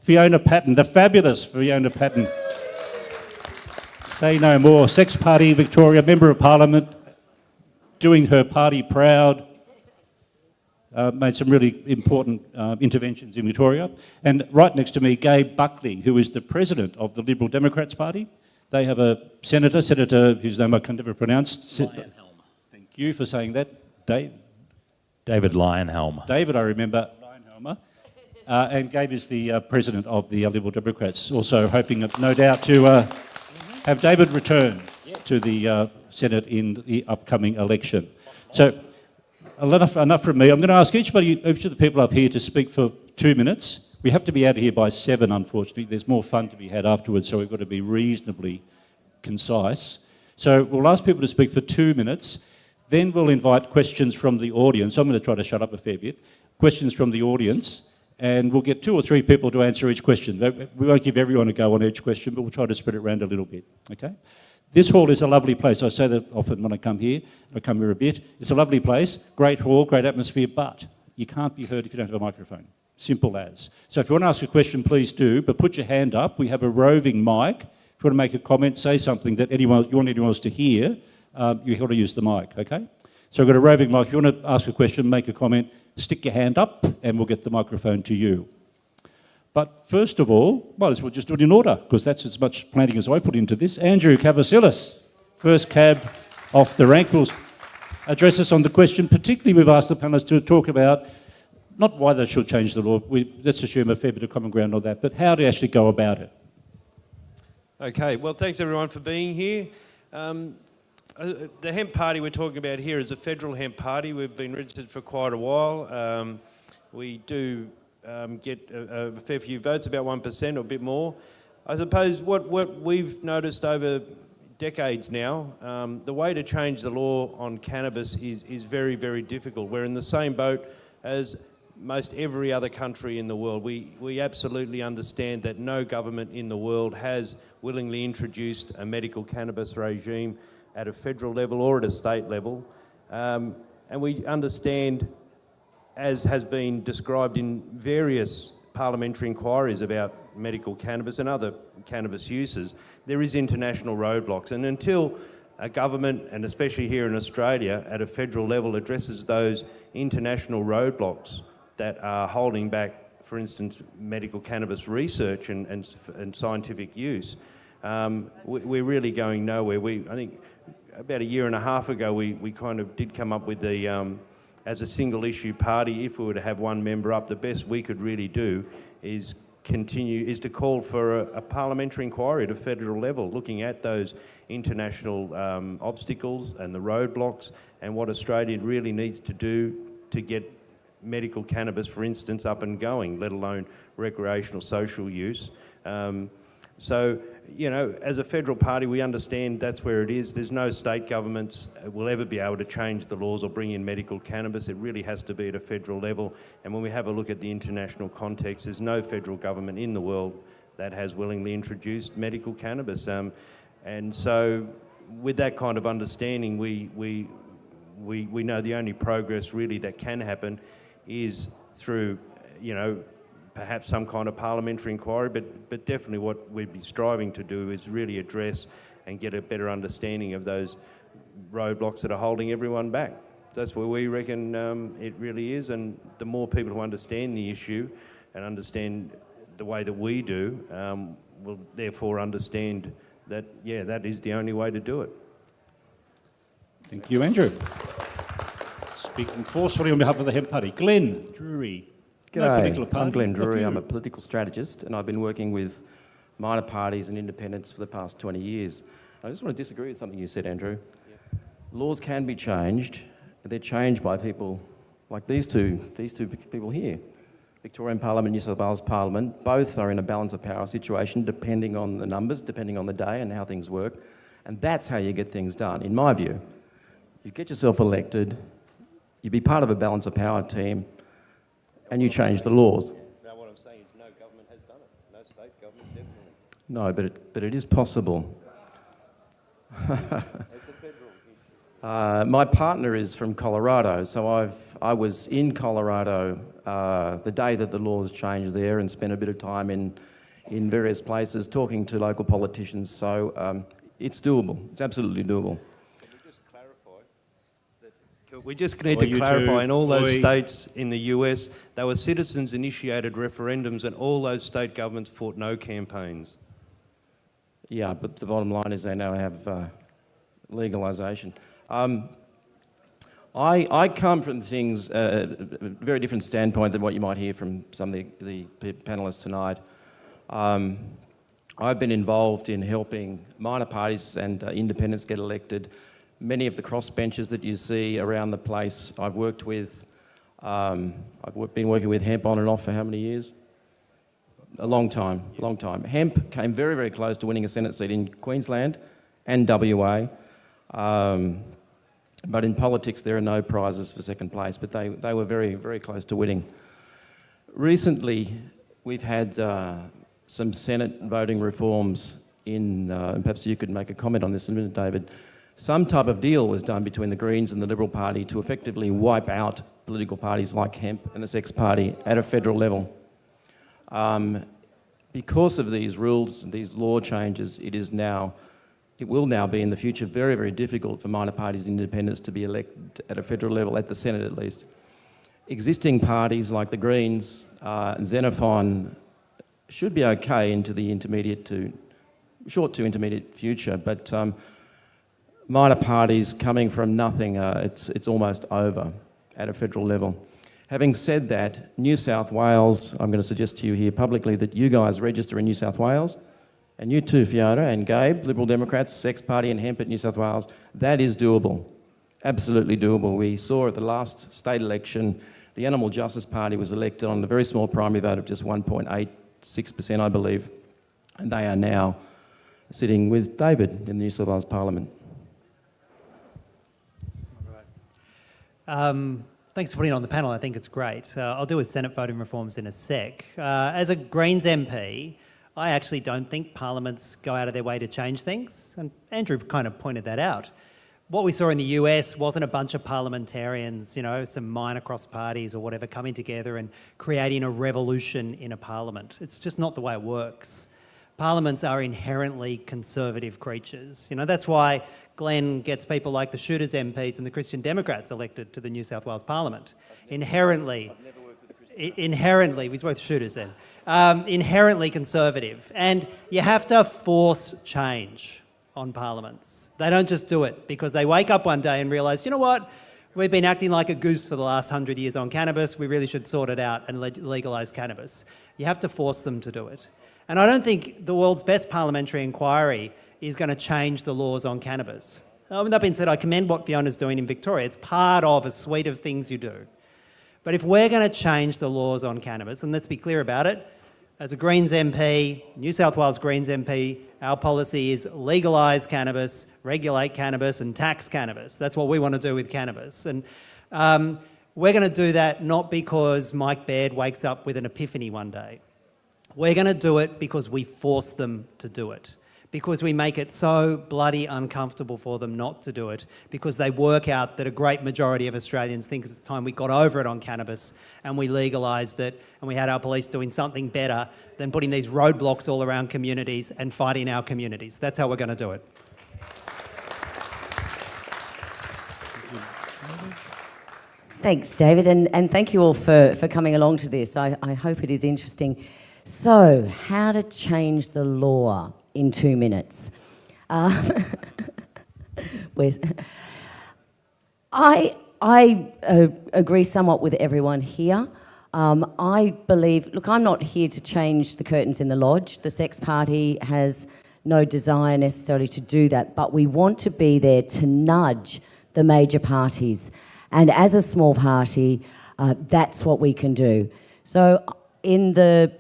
Fiona Patten, the fabulous Fiona Patten. Say no more. Sex Party Victoria, Member of Parliament, doing her party proud. Made some really important interventions in Victoria. And right next to me, Gabe Buckley, who is the president of the Liberal Democrats Party. They have a senator whose name I can never pronounce. Lionhelm. Thank you for saying that, Dave. David Lionhelm. David, I remember. Lionhelmer. And Gabe is the president of the Liberal Democrats, also hoping, no doubt, to have David return to the Senate in the upcoming election. So, enough from me. I'm going to ask each of the people up here to speak for 2 minutes. We have to be out of here by 7, unfortunately. There's more fun to be had afterwards, so we've got to be reasonably concise. So we'll ask people to speak for 2 minutes. Then we'll invite questions from the audience. I'm going to try to shut up a fair bit. Questions from the audience, and we'll get 2 or 3 people to answer each question. We won't give everyone a go on each question, but we'll try to spread it around a little bit, okay? This hall is a lovely place. I say that often when I come here. I come here a bit. It's a lovely place, great hall, great atmosphere, but you can't be heard if you don't have a microphone. Simple as. So if you want to ask a question, please do, but put your hand up. We have a roving mic. If you want to make a comment, say something that you want anyone else to hear, you've got to use the mic, okay? So we've got a roving mic. If you want to ask a question, make a comment, stick your hand up, and we'll get the microphone to you. But first of all, might as well just do it in order, because that's as much planning as I put into this. Andrew Kavasilas, first cab off the rank, will address us on the question. Particularly, we've asked the panellists to talk about not why they should change the law, let's assume a fair bit of common ground on that, but how to actually go about it. Okay, well, thanks everyone for being here. The hemp party we're talking about here is a federal hemp party. We've been registered for quite a while. We do get a fair few votes, about 1% or a bit more. I suppose what we've noticed over decades now, the way to change the law on cannabis is very, very difficult. We're in the same boat as most every other country in the world. We absolutely understand that no government in the world has willingly introduced a medical cannabis regime at a federal level or at a state level. And we understand, as has been described in various parliamentary inquiries about medical cannabis and other cannabis uses, there is international roadblocks. And until a government, and especially here in Australia, at a federal level addresses those international roadblocks that are holding back, for instance, medical cannabis research and scientific use, we're really going nowhere. I think about a year and a half ago, we kind of did come up with the, as a single issue party, if we were to have one member up, the best we could really do is to call for a parliamentary inquiry at a federal level, looking at those international obstacles and the roadblocks and what Australia really needs to do to get medical cannabis, for instance, up and going, let alone recreational social use. So, you know, as a federal party, we understand that's where it is. There's no state governments will ever be able to change the laws or bring in medical cannabis. It really has to be at a federal level. And when we have a look at the international context, there's no federal government in the world that has willingly introduced medical cannabis. And so with that kind of understanding, we know the only progress really that can happen is through, you know, perhaps some kind of parliamentary inquiry, but definitely what we'd be striving to do is really address and get a better understanding of those roadblocks that are holding everyone back. That's where we reckon it really is, and the more people who understand the issue and understand the way that we do will therefore understand that, yeah, that is the only way to do it. Thank you, Andrew. Speaking forcefully on behalf of the Hemp Party, Glenn Druery. G'day, I'm Glenn Druery. I'm a political strategist, and I've been working with minor parties and independents for the past 20 years. I just want to disagree with something you said, Andrew. Yeah. Laws can be changed, but they're changed by people like these two people here. Victorian Parliament, New South Wales Parliament, both are in a balance of power situation depending on the numbers, depending on the day and how things work. And that's how you get things done, in my view. You get yourself elected, you be part of a balance of power team, and you change the laws. Now what I'm saying is no government has done it. No state government, definitely. No, but it is possible. It's a federal issue. My partner is from Colorado, so I was in Colorado the day that the laws changed there and spent a bit of time in various places talking to local politicians. So it's doable. It's absolutely doable. We just need to clarify, in all those states in the US, they were citizens-initiated referendums and all those state governments fought no campaigns. Yeah, but the bottom line is they now have legalisation. I come from things, a very different standpoint than what you might hear from some of the panellists tonight. I've been involved in helping minor parties and independents get elected. Many of the crossbenchers that you see around the place, I've worked with. I've been working with Hemp on and off for how many years? A long time. Hemp came very, very close to winning a Senate seat in Queensland and WA. But in politics, there are no prizes for second place, but they were very, very close to winning. Recently, we've had some Senate voting reforms and perhaps you could make a comment on this in a minute, David. Some type of deal was done between the Greens and the Liberal Party to effectively wipe out political parties like Hemp and the Sex Party at a federal level. Because of these rules and these law changes, it will now be in the future very, very difficult for minor parties and independents to be elected at a federal level, at the Senate at least. Existing parties like the Greens, Xenophon, should be okay into the short to intermediate future, but minor parties coming from nothing, it's almost over at a federal level. Having said that, New South Wales, I'm going to suggest to you here publicly that you guys register in New South Wales, and you too, Fiona and Gabe, Liberal Democrats, Sex Party and Hemp at New South Wales. That is doable, absolutely doable. We saw at the last state election, the Animal Justice Party was elected on a very small primary vote of just 1.86%, I believe, and they are now sitting with David in the New South Wales Parliament. Thanks for putting it on the panel. I think it's great. I'll deal with Senate voting reforms in a sec. As a Greens MP, I actually don't think parliaments go out of their way to change things, and Andrew kind of pointed that out. What we saw in the US wasn't a bunch of parliamentarians, some minor cross parties or whatever, coming together and creating a revolution in a parliament. It's just not the way it works. Parliaments are inherently conservative creatures. That's why Glenn gets people like the Shooters MPs and the Christian Democrats elected to the New South Wales Parliament. Inherently, we've both Shooters then. Inherently conservative. And you have to force change on parliaments. They don't just do it because they wake up one day and realise, you know what, we've been acting like a goose for the last 100 years on cannabis, we really should sort it out and legalise cannabis. You have to force them to do it. And I don't think the world's best parliamentary inquiry is going to change the laws on cannabis. That being said, I commend what Fiona's doing in Victoria. It's part of a suite of things you do. But if we're going to change the laws on cannabis, and let's be clear about it, as a Greens MP, New South Wales Greens MP, our policy is legalise cannabis, regulate cannabis and tax cannabis. That's what we want to do with cannabis. And we're going to do that not because Mike Baird wakes up with an epiphany one day. We're going to do it because we force them to do it. Because we make it so bloody uncomfortable for them not to do it, because they work out that a great majority of Australians think it's time we got over it on cannabis and we legalised it and we had our police doing something better than putting these roadblocks all around communities and fighting our communities. That's how we're going to do it. Thanks, David, and thank you all for coming along to this. I hope it is interesting. So, how to change the law in 2 minutes. I agree somewhat with everyone here. I believe, look, I'm not here to change the curtains in the lodge. The Sex Party has no desire necessarily to do that, but we want to be there to nudge the major parties. And as a small party, that's what we can do. So in the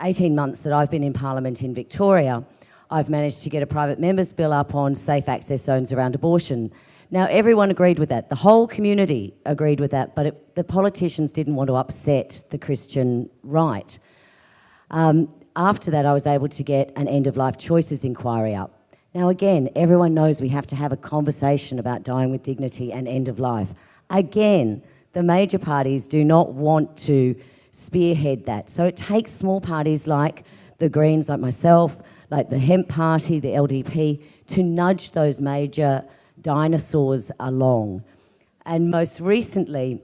18 months that I've been in Parliament in Victoria, I've managed to get a private member's bill up on safe access zones around abortion. Now, everyone agreed with that. The whole community agreed with that, but the politicians didn't want to upset the Christian right. After that, I was able to get an end-of-life choices inquiry up. Now, again, everyone knows we have to have a conversation about dying with dignity and end of life. Again, the major parties do not want to spearhead that. So it takes small parties like the Greens, like myself, like the Hemp Party, the LDP, to nudge those major dinosaurs along. And most recently,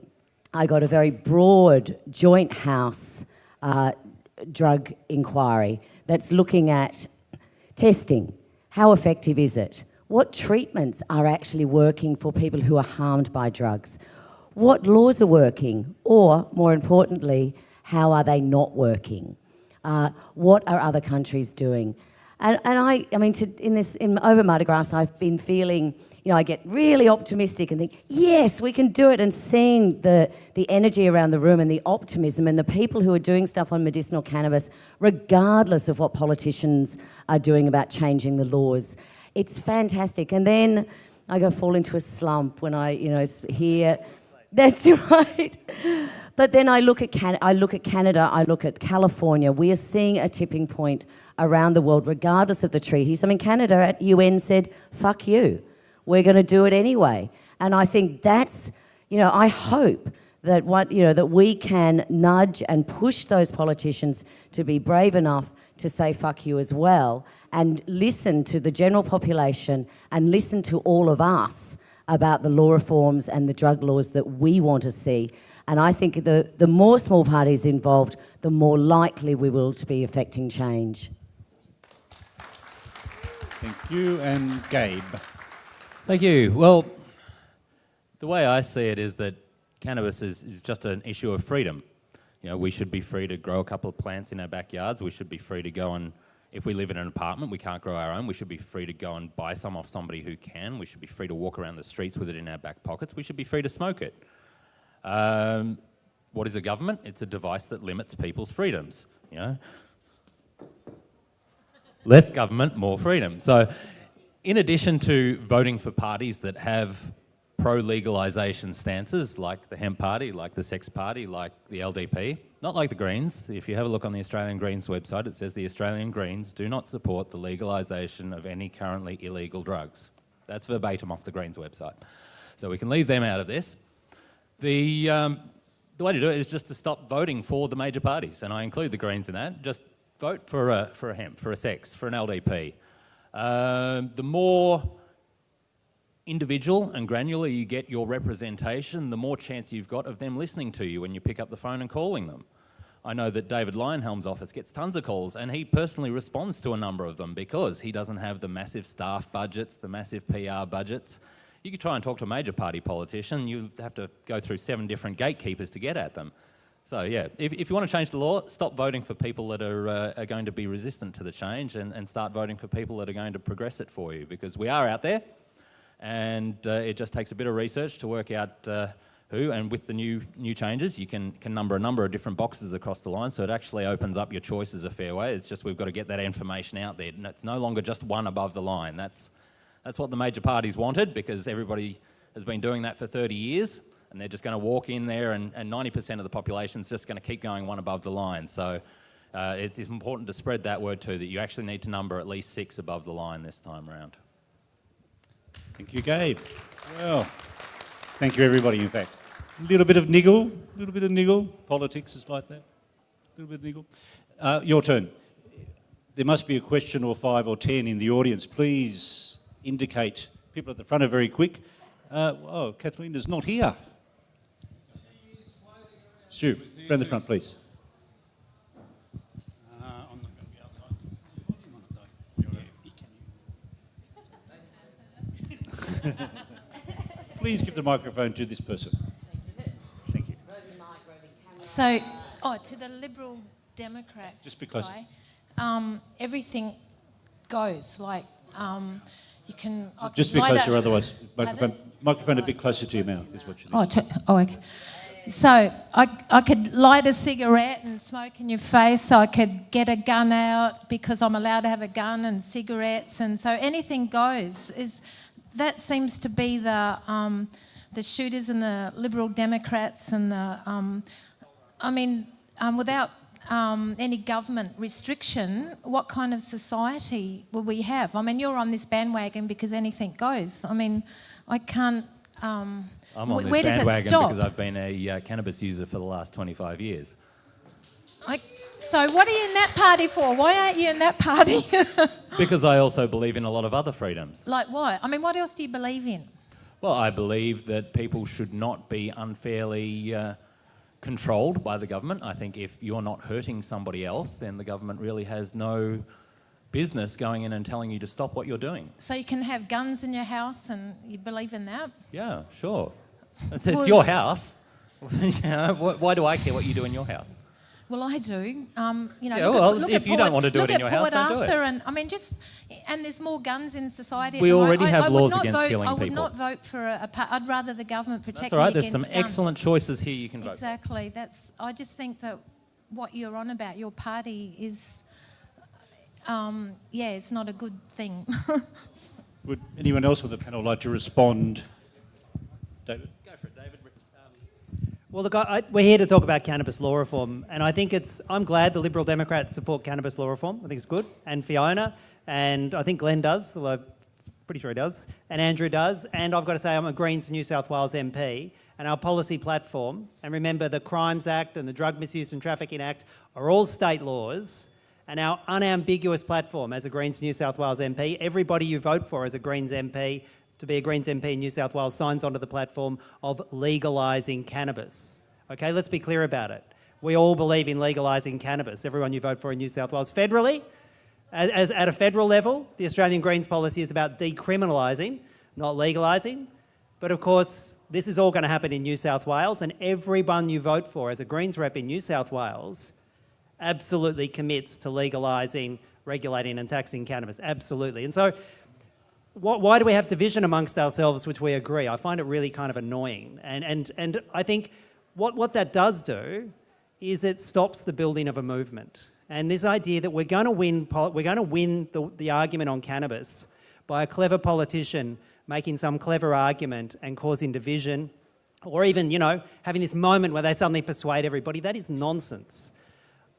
I got a very broad joint house drug inquiry that's looking at testing. How effective is it? What treatments are actually working for people who are harmed by drugs? What laws are working? Or, more importantly, how are they not working? What are other countries doing? And over MardiGrass, I've been feeling, I get really optimistic and think, yes, we can do it, and seeing the energy around the room and the optimism and the people who are doing stuff on medicinal cannabis, regardless of what politicians are doing about changing the laws. It's fantastic. And then I fall into a slump when I hear, that's right. But then I look at Canada, I look at California. We are seeing a tipping point around the world, regardless of the treaties. Canada at UN said, fuck you. We're going to do it anyway. And I think that's, I hope that that we can nudge and push those politicians to be brave enough to say fuck you as well, and listen to the general population and listen to all of us about the law reforms and the drug laws that we want to see. And I think the more small parties involved, the more likely we will to be affecting change. Thank you. And Gabe. Thank you. Well, the way I see it is that cannabis is just an issue of freedom. We should be free to grow a couple of plants in our backyards. We should be free to go and, if we live in an apartment, we can't grow our own. We should be free to go and buy some off somebody who can. We should be free to walk around the streets with it in our back pockets. We should be free to smoke it. What is a government? It's a device that limits people's freedoms. Less government, more freedom. So, in addition to voting for parties that have pro-legalisation stances, like the Hemp Party, like the Sex Party, like the LDP, not like the Greens. If you have a look on the Australian Greens website, it says the Australian Greens do not support the legalisation of any currently illegal drugs. That's verbatim off the Greens website. So we can leave them out of this. The way to do it is just to stop voting for the major parties, and I include the Greens in that. Just vote for a Hemp, for a Sex, for an LDP. The more individual and granular you get your representation, the more chance you've got of them listening to you when you pick up the phone and calling them. I know that David Lionhelm's office gets tons of calls, and he personally responds to a number of them because he doesn't have the massive staff budgets, the massive PR budgets. You could try and talk to a major party politician, you have to go through 7 different gatekeepers to get at them. So yeah, if you want to change the law, stop voting for people that are going to be resistant to the change, and start voting for people that are going to progress it for you, because we are out there, and it just takes a bit of research to work out who, and with the new changes, you can number a number of different boxes across the line, so it actually opens up your choices a fair way. It's just we've got to get that information out there. It's no longer just one above the line. That's what the major parties wanted, because everybody has been doing that for 30 years, and they're just going to walk in there, and 90% of the population is just going to keep going one above the line. So it's important to spread that word too, that you actually need to number at least 6 above the line this time around. Thank you, Gabe. Well, thank you, everybody, in fact. A little bit of niggle. Politics is like that. A little bit of niggle. Your turn. There must be a question or 5 or 10 in the audience. Please indicate. People at the front are very quick. Kathleen is not here. Stu, around the front, please. I'm not going to be able to. Please give the microphone to this person. Thank you. So, to the Liberal Democrat Just be closer. guy, everything goes. Like, you can... Just be closer, otherwise. Microphone a bit closer to your mouth is what you need. Okay. So, I could light a cigarette and smoke in your face. I could get a gun out because I'm allowed to have a gun and cigarettes, and so anything goes. That seems to be the shooters and the Liberal Democrats and the... without any government restriction, what kind of society will we have? You're on this bandwagon because anything goes. I can't... I'm on Where this does it bandwagon stop? because I've been a cannabis user for the last 25 years. So what are you in that party for? Why aren't you in that party? Because I also believe in a lot of other freedoms. Like what? I mean, what else do you believe in? Well, I believe that people should not be unfairly controlled by the government. I think if you're not hurting somebody else, then the government really has no business going in and telling you to stop what you're doing. So you can have guns in your house and you believe in that? Yeah, sure. It's Well- your house. You know, why do I care what you do in your house? Well, I do. You know, Yeah, look well, at, look if at you don't want to do it in your house, Port don't do it. Arthur and I mean, and there's more guns in society. We at the moment. already have I would laws not against vote, killing I would people. not vote for I'd rather the government protect That's all right. me There's against some guns. excellent choices here you can vote for. Exactly. I just think that what you're on about, your party is, it's not a good thing. Would anyone else on the panel like to respond? David? Go for it, David. Well, look, we're here to talk about cannabis law reform, and I think I'm glad the Liberal Democrats support cannabis law reform. I think it's good, and Fiona, and I think Glenn does, although I'm pretty sure he does, and Andrew does, and I've got to say I'm a Greens New South Wales MP, and our policy platform, and remember the Crimes Act and the Drug Misuse and Trafficking Act are all state laws, and our unambiguous platform as a Greens New South Wales MP, everybody you vote for as a Greens MP, to be a Greens MP in New South Wales, signs onto the platform of legalising cannabis. Okay, let's be clear about it. We all believe in legalising cannabis, everyone you vote for in New South Wales. Federally, at a federal level, the Australian Greens policy is about decriminalising, not legalising. But of course, this is all going to happen in New South Wales, and everyone you vote for as a Greens rep in New South Wales absolutely commits to legalising, regulating and taxing cannabis, absolutely. And so why do we have division amongst ourselves, which we agree? I find it really kind of annoying. And I think what that does do is it stops the building of a movement. And this idea that we're going to win the argument on cannabis by a clever politician making some clever argument and causing division, or even, having this moment where they suddenly persuade everybody, that is nonsense.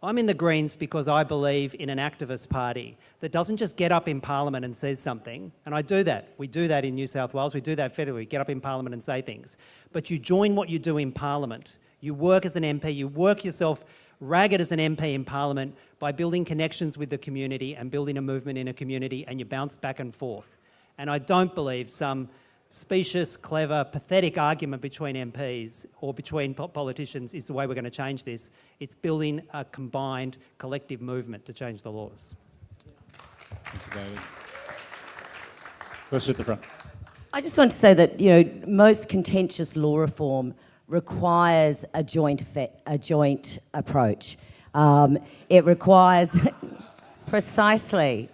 I'm in the Greens because I believe in an activist party that doesn't just get up in Parliament and says something, and I do that. We do that in New South Wales, we do that federally, we get up in Parliament and say things. But you join what you do in Parliament. You work as an MP, you work yourself ragged as an MP in Parliament by building connections with the community and building a movement in a community, and you bounce back and forth. And I don't believe some specious, clever, pathetic argument between MPs or between politicians is the way we're going to change this. It's building a combined collective movement to change the laws. Thank you, David. First at the front. I just want to say that most contentious law reform requires a joint approach. It requires precisely,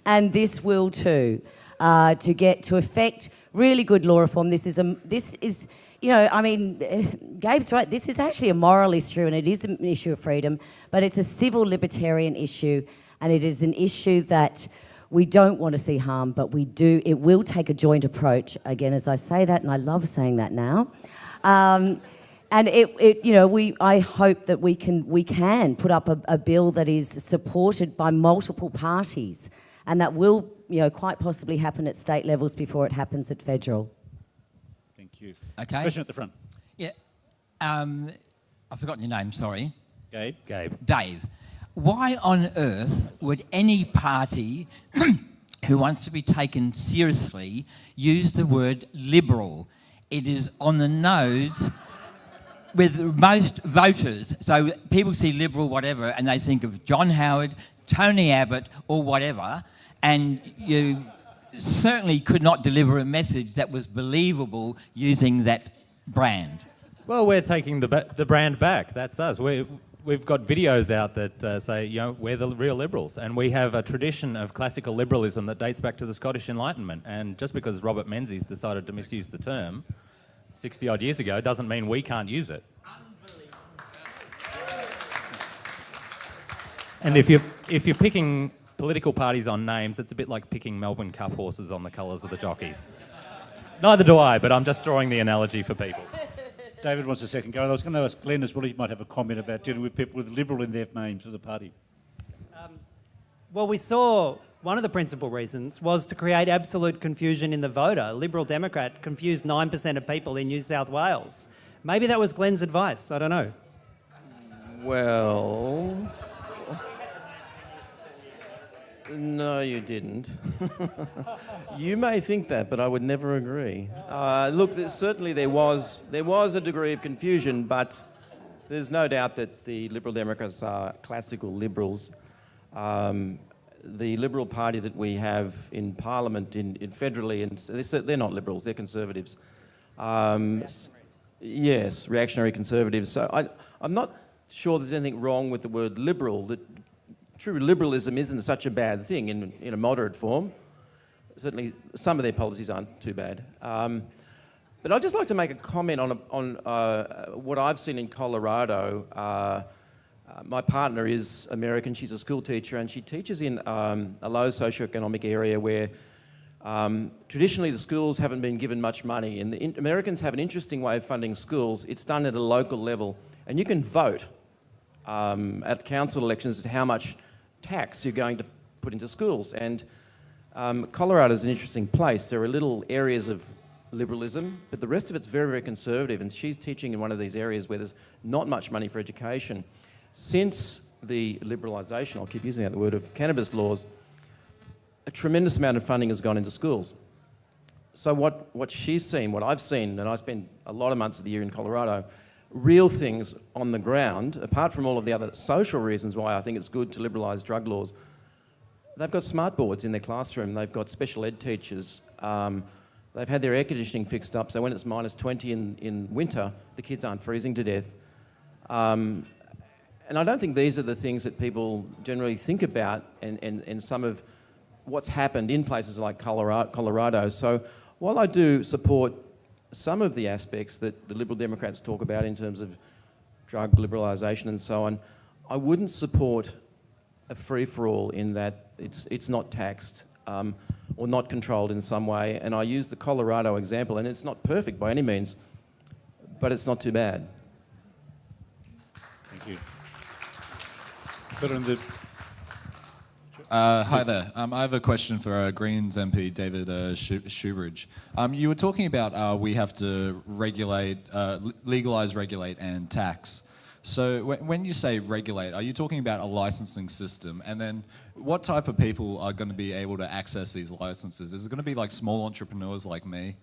and this will too, to get to effect really good law reform. This is. Gabe's right, this is actually a moral issue and it is an issue of freedom, but it's a civil libertarian issue, and it is an issue that we don't want to see harm, but we do. It will take a joint approach. Again, as I say that, and I love saying that now. And I hope that we can put up a bill that is supported by multiple parties, and that will, quite possibly happen at state levels before it happens at federal. Thank you. Okay. Question at the front. Yeah. I've forgotten your name, sorry. Gabe. Dave. Why on earth would any party who wants to be taken seriously use the word liberal? It is on the nose with most voters. So people see liberal whatever and they think of John Howard, Tony Abbott or whatever, and you certainly could not deliver a message that was believable using that brand. Well, we're taking the brand back. That's us. We've got videos out that say, we're the real liberals, and we have a tradition of classical liberalism that dates back to the Scottish Enlightenment. And just because Robert Menzies decided to misuse the term 60-odd years ago doesn't mean we can't use it. And if you're picking political parties on names, it's a bit like picking Melbourne Cup horses on the colours of the jockeys. Neither do I, but I'm just drawing the analogy for people. David wants a second go. I was going to ask Glenn as well. He might have a comment about dealing with people with liberal in their names of the party. Well, we saw one of the principal reasons was to create absolute confusion in the voter. Liberal Democrat confused 9% of people in New South Wales. Maybe that was Glenn's advice. I don't know. Well, no, you didn't. You may think that, but I would never agree. Look, certainly there was a degree of confusion, but there's no doubt that the Liberal Democrats are classical Liberals. The Liberal Party that we have in Parliament, in federally, and they're not Liberals, they're Conservatives. Yes, reactionary Conservatives. So I'm not sure there's anything wrong with the word liberal. That true liberalism isn't such a bad thing in a moderate form. Certainly some of their policies aren't too bad. But I'd just like to make a comment on what I've seen in Colorado. My partner is American, she's a school teacher, and she teaches in a low socioeconomic area where traditionally the schools haven't been given much money. And the Americans have an interesting way of funding schools. It's done at a local level. And you can vote at council elections as to how much tax you're going to put into schools. And Colorado is an interesting place. There are little areas of liberalism, but the rest of it's very, very conservative. And she's teaching in one of these areas where there's not much money for education. Since the liberalisation, I'll keep using that word, of cannabis laws, a tremendous amount of funding has gone into schools. So what she's seen, what I've seen, and I spend a lot of months of the year in Colorado, real things on the ground, apart from all of the other social reasons why I think it's good to liberalise drug laws, they've got smart boards in their classroom, they've got special ed teachers, they've had their air conditioning fixed up, so when it's minus 20 in winter, the kids aren't freezing to death. And I don't think these are the things that people generally think about and some of what's happened in places like Colorado. So while I do support some of the aspects that the Liberal Democrats talk about in terms of drug liberalisation and so on, I wouldn't support a free-for-all in that it's not taxed or not controlled in some way. And I use the Colorado example, and it's not perfect by any means, but it's not too bad. Thank you. Put on the... Hi there. I have a question for Greens MP David Shoebridge. You were talking about we have to regulate, legalise, regulate and tax. So when you say regulate, are you talking about a licensing system? And then what type of people are going to be able to access these licenses? Is it going to be like small entrepreneurs like me,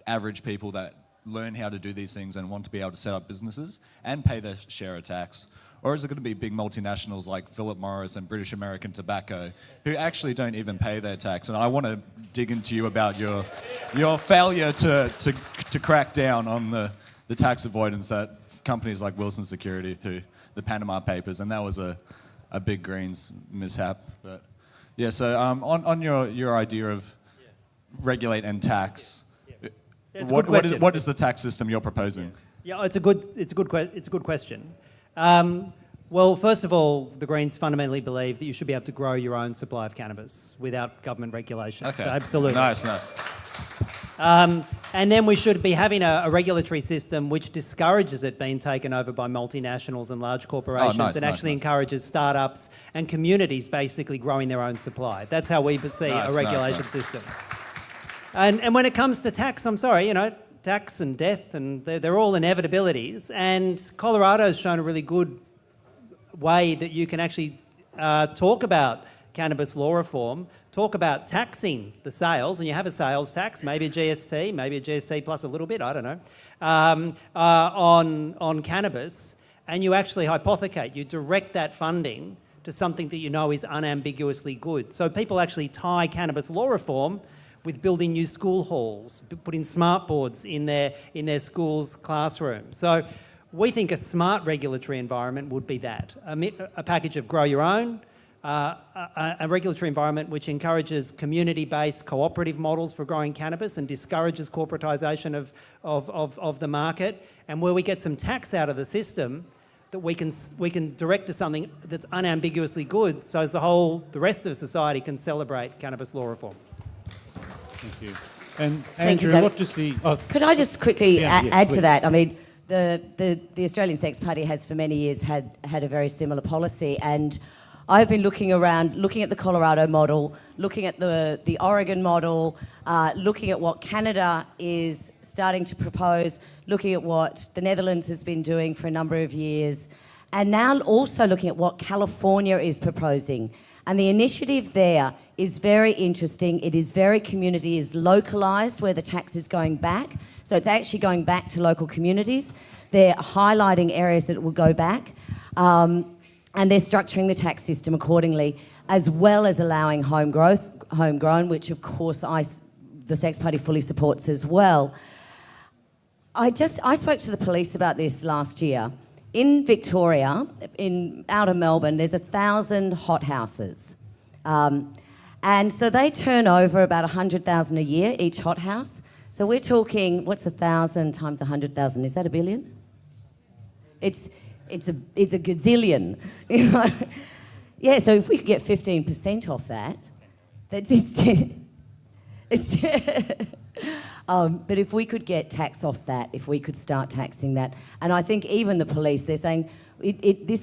average people that learn how to do these things and want to be able to set up businesses and pay their share of tax? Or is it going to be big multinationals like Philip Morris and British American Tobacco who actually don't even pay their tax? And I want to dig into you about your failure to crack down on the tax avoidance that companies like Wilson Security through the Panama Papers, and that was a big Greens mishap. But yeah, so on your idea of regulate and tax, what is the tax system you're proposing? Yeah, it's a good question. Well, first of all, the Greens fundamentally believe that you should be able to grow your own supply of cannabis without government regulation. Okay. So absolutely. Nice. And then we should be having a regulatory system which discourages it being taken over by multinationals and large corporations and actually encourages startups and communities basically growing their own supply. That's how we see a regulation system. And when it comes to tax, I'm sorry, tax and death, and they're all inevitabilities. And Colorado's shown a really good way that you can actually talk about cannabis law reform, talk about taxing the sales, and you have a sales tax, maybe a GST plus a little bit, I don't know, on cannabis, and you actually hypothecate, you direct that funding to something that you know is unambiguously good. So people actually tie cannabis law reform with building new school halls, putting smart boards in their schools' classrooms. So we think a smart regulatory environment would be that, a package of grow your own, a regulatory environment which encourages community-based cooperative models for growing cannabis and discourages corporatisation of the market, and where we get some tax out of the system that we can direct to something that's unambiguously good, so as the rest of society can celebrate cannabis law reform. Thank you. And Thank you, Andrew, David. what does the... Could I just quickly add please. to that? I mean, the Australian Sex Party has for many years had a very similar policy, and I've been looking around, looking at the Colorado model, looking at the Oregon model, looking at what Canada is starting to propose, looking at what the Netherlands has been doing for a number of years, and now also looking at what California is proposing. And the initiative there is very interesting. It is very community, is localised, where the tax is going back. So it's actually going back to local communities. They're highlighting areas that will go back. And they're structuring the tax system accordingly, as well as allowing homegrown, which of course the Sex Party fully supports as well. I spoke to the police about this last year. In Victoria, out of Melbourne, there's 1,000 hothouses. And so they turn over about 100,000 a year, each hothouse. So we're talking, what's 1,000 times 100,000? Is that $1 billion? It's a gazillion. You know? Yeah, so if we could get 15% off that, but if we could get tax off that, if we could start taxing that, and I think even the police, they're saying this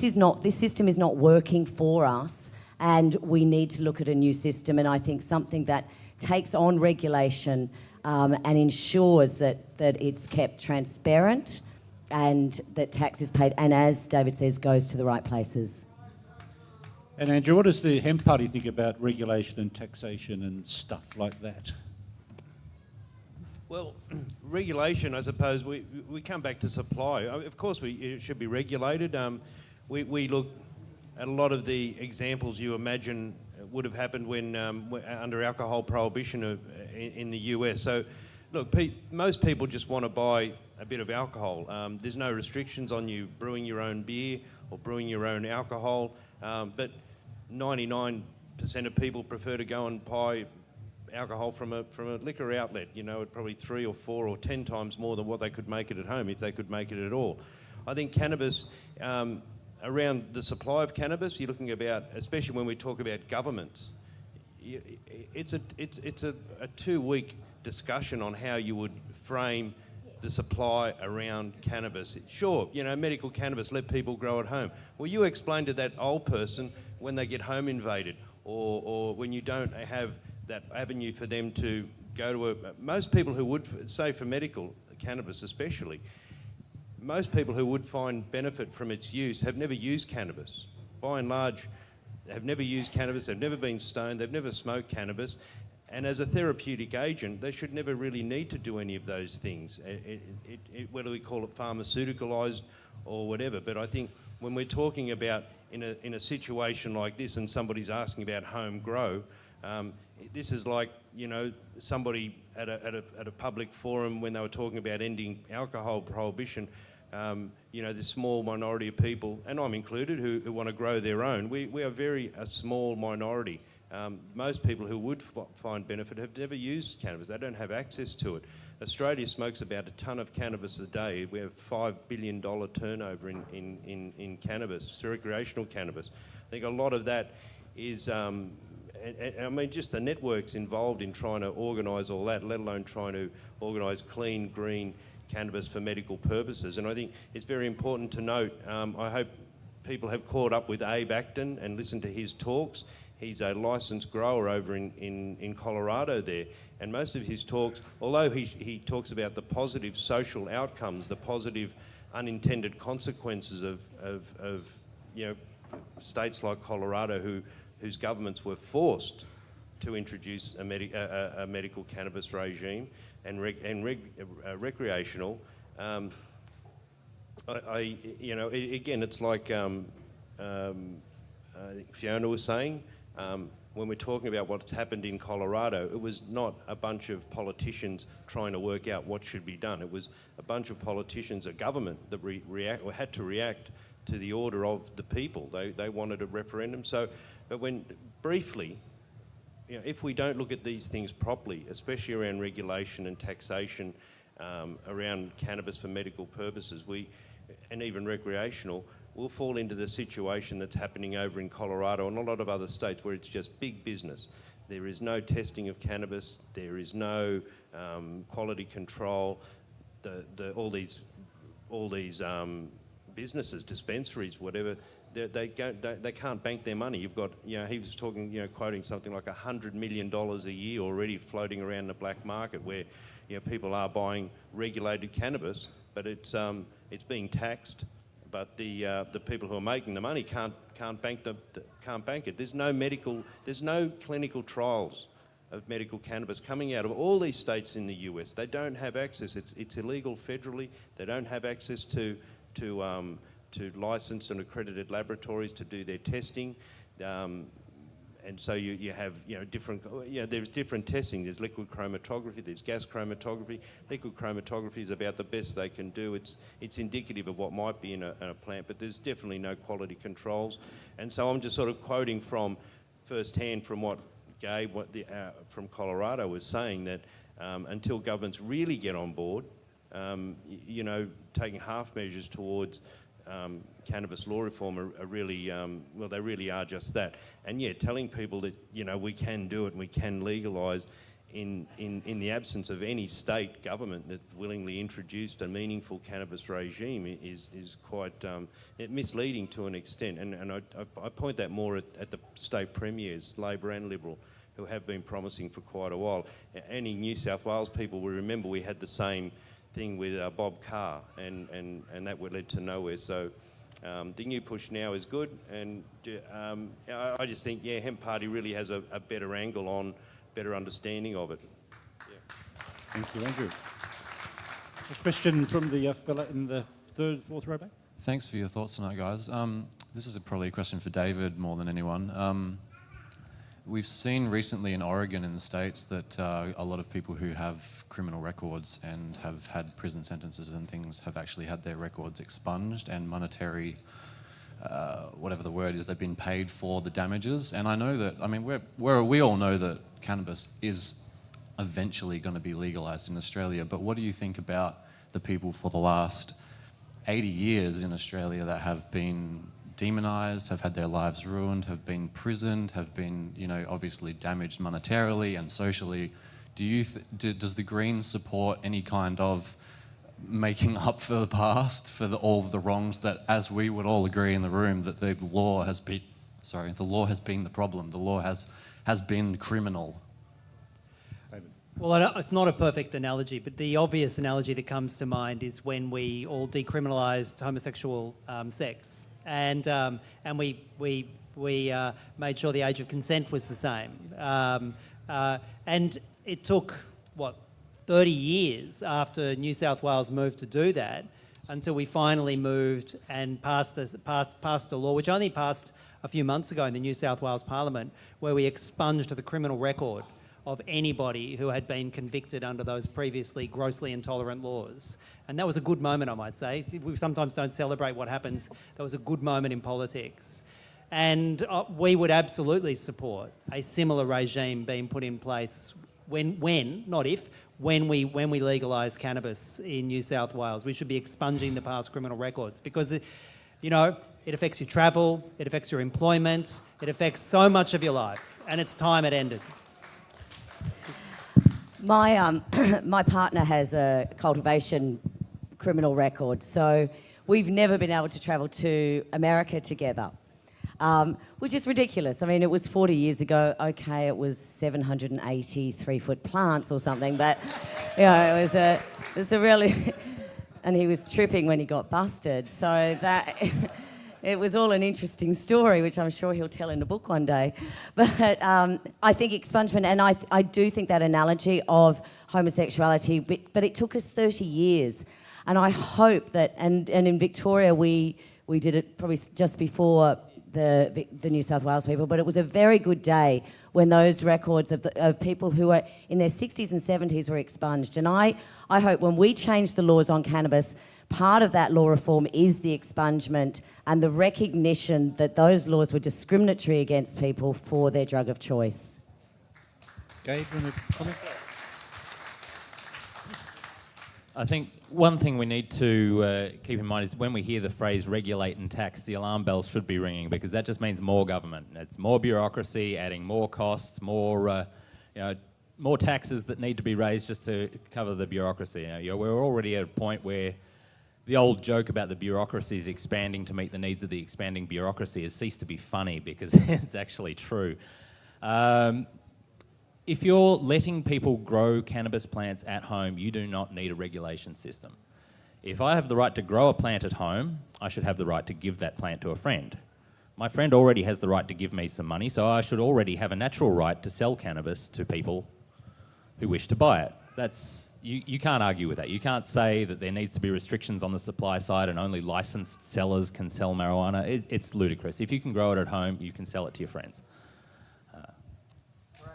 system is not working for us, and we need to look at a new system. And I think something that takes on regulation and ensures that it's kept transparent and that tax is paid, and as David says, goes to the right places. And Andrew, what does the Hemp Party think about regulation and taxation and stuff like that? Well, regulation, I suppose, we come back to supply. Of course, it should be regulated. We look at a lot of the examples you imagine would have happened when under alcohol prohibition in the US. So, look, most people just want to buy a bit of alcohol. There's no restrictions on you brewing your own beer or brewing your own alcohol, but 99% of people prefer to go and buy alcohol from a liquor outlet, you know, at probably 3 or 4 or 10 times more than what they could make it at home, if they could make it at all. I think cannabis, around the supply of cannabis, you're looking about, especially when we talk about governments, it's a 2-week discussion on how you would frame the supply around cannabis. Sure, you know, medical cannabis, let people grow at home. Well, you explain to that old person when they get home invaded, or when you don't have that avenue for them to go to most people who would, say for medical cannabis especially, most people who would find benefit from its use have never used cannabis. By and large, have never used cannabis, they've never been stoned, they've never smoked cannabis, and as a therapeutic agent, they should never really need to do any of those things, whether we call it pharmaceuticalised or whatever. But I think when we're talking about in a situation like this and somebody's asking about home grow, this is like, you know, somebody at a public forum when they were talking about ending alcohol prohibition, you know, this small minority of people, and I'm included, who want to grow their own. We are a small minority. Most people who would find benefit have never used cannabis. They don't have access to it. Australia smokes about a tonne of cannabis a day. We have $5 billion turnover in cannabis, recreational cannabis. I think a lot of that is, I mean, just the networks involved in trying to organise all that, let alone trying to organise clean, green cannabis for medical purposes. And I think it's very important to note, I hope people have caught up with Abe Acton and listened to his talks. He's a licensed grower over in Colorado there. And most of his talks, although he talks about the positive social outcomes, the positive unintended consequences of you know, states like Colorado whose governments were forced to introduce a medical cannabis regime and recreational. You know, again, it's like Fiona was saying, when we're talking about what's happened in Colorado, it was not a bunch of politicians trying to work out what should be done. It was a bunch of politicians, a government that had to react to the order of the people. They wanted a referendum. So, but when briefly, you know, if we don't look at these things properly, especially around regulation and taxation, around cannabis for medical purposes, and even recreational, we'll fall into the situation that's happening over in Colorado and a lot of other states where it's just big business. There is no testing of cannabis. There is no quality control. All these businesses, dispensaries, whatever, they can't bank their money. You've got, he was talking, quoting something like $100 million a year already floating around the black market where, people are buying regulated cannabis, but it's being taxed. But the people who are making the money can't bank it. There's no clinical trials of medical cannabis coming out of all these states in the US. They don't have access. It's illegal federally. They don't have access to licensed and accredited laboratories to do their testing. And so you have there's different testing. There's liquid chromatography, there's gas chromatography. Liquid chromatography is about the best they can do. It's indicative of what might be in a plant, but there's definitely no quality controls. And so I'm just sort of quoting from first hand from what Gabe from Colorado was saying, that until governments really get on board, taking half measures towards cannabis law reform are really, they really are just that. And telling people that, we can do it and we can legalise in the absence of any state government that's willingly introduced a meaningful cannabis regime is quite misleading to an extent. And I point that more at the state premiers, Labor and Liberal, who have been promising for quite a while. Any New South Wales people will remember we had the same thing with Bob Carr, and that led to nowhere. So the new push now is good, and I just think, Hemp Party really has a better angle on, better understanding of it. Yeah. Thank you, Andrew. A question from the fella in the fourth row back. Thanks for your thoughts tonight, guys. This is probably a question for David more than anyone. We've seen recently in Oregon in the States that a lot of people who have criminal records and have had prison sentences and things have actually had their records expunged and monetary, whatever the word is, they've been paid for the damages. And I know that, we all know that cannabis is eventually going to be legalised in Australia, but what do you think about the people for the last 80 years in Australia that have been demonised, have had their lives ruined, have been prisoned, have been, obviously damaged monetarily and socially? Does the Greens support any kind of making up for the past, for all of the wrongs that, as we would all agree in the room, that the law has been the problem, the law has been criminal? Well, it's not a perfect analogy, but the obvious analogy that comes to mind is when we all decriminalised homosexual sex. And we made sure the age of consent was the same. And it took, 30 years after New South Wales moved to do that until we finally moved and passed a law, which only passed a few months ago in the New South Wales Parliament, where we expunged the criminal record of anybody who had been convicted under those previously grossly intolerant laws. And that was a good moment, I might say. We sometimes don't celebrate what happens. That was a good moment in politics. And we would absolutely support a similar regime being put in place when we legalise cannabis in New South Wales. We should be expunging the past criminal records because, it affects your travel, it affects your employment, it affects so much of your life, and it's time it ended. My partner has a cultivation criminal record, so we've never been able to travel to America together, which is ridiculous. It was 40 years ago. Okay, it was 783-foot plants or something, but it was a really, and he was tripping when he got busted. So that. It was all an interesting story, which I'm sure he'll tell in a book one day. But I think expungement, and I do think that analogy of homosexuality, but it took us 30 years. And I hope that, and in Victoria we did it probably just before the New South Wales people, but it was a very good day when those records of people who are in their 60s and 70s were expunged. And I hope when we change the laws on cannabis, part of that law reform is the expungement and the recognition that those laws were discriminatory against people for their drug of choice. Gabe, you want to comment? I think one thing we need to keep in mind is when we hear the phrase regulate and tax, the alarm bells should be ringing, because that just means more government. It's more bureaucracy, adding more costs, more taxes that need to be raised just to cover the bureaucracy. We're already at a point where The old joke about the bureaucracies expanding to meet the needs of the expanding bureaucracy has ceased to be funny because it's actually true. If you're letting people grow cannabis plants at home, you do not need a regulation system. If I have the right to grow a plant at home, I should have the right to give that plant to a friend. My friend already has the right to give me some money, so I should already have a natural right to sell cannabis to people who wish to buy it. You can't argue with that. You can't say that there needs to be restrictions on the supply side and only licensed sellers can sell marijuana. It's ludicrous. If you can grow it at home, you can sell it to your friends.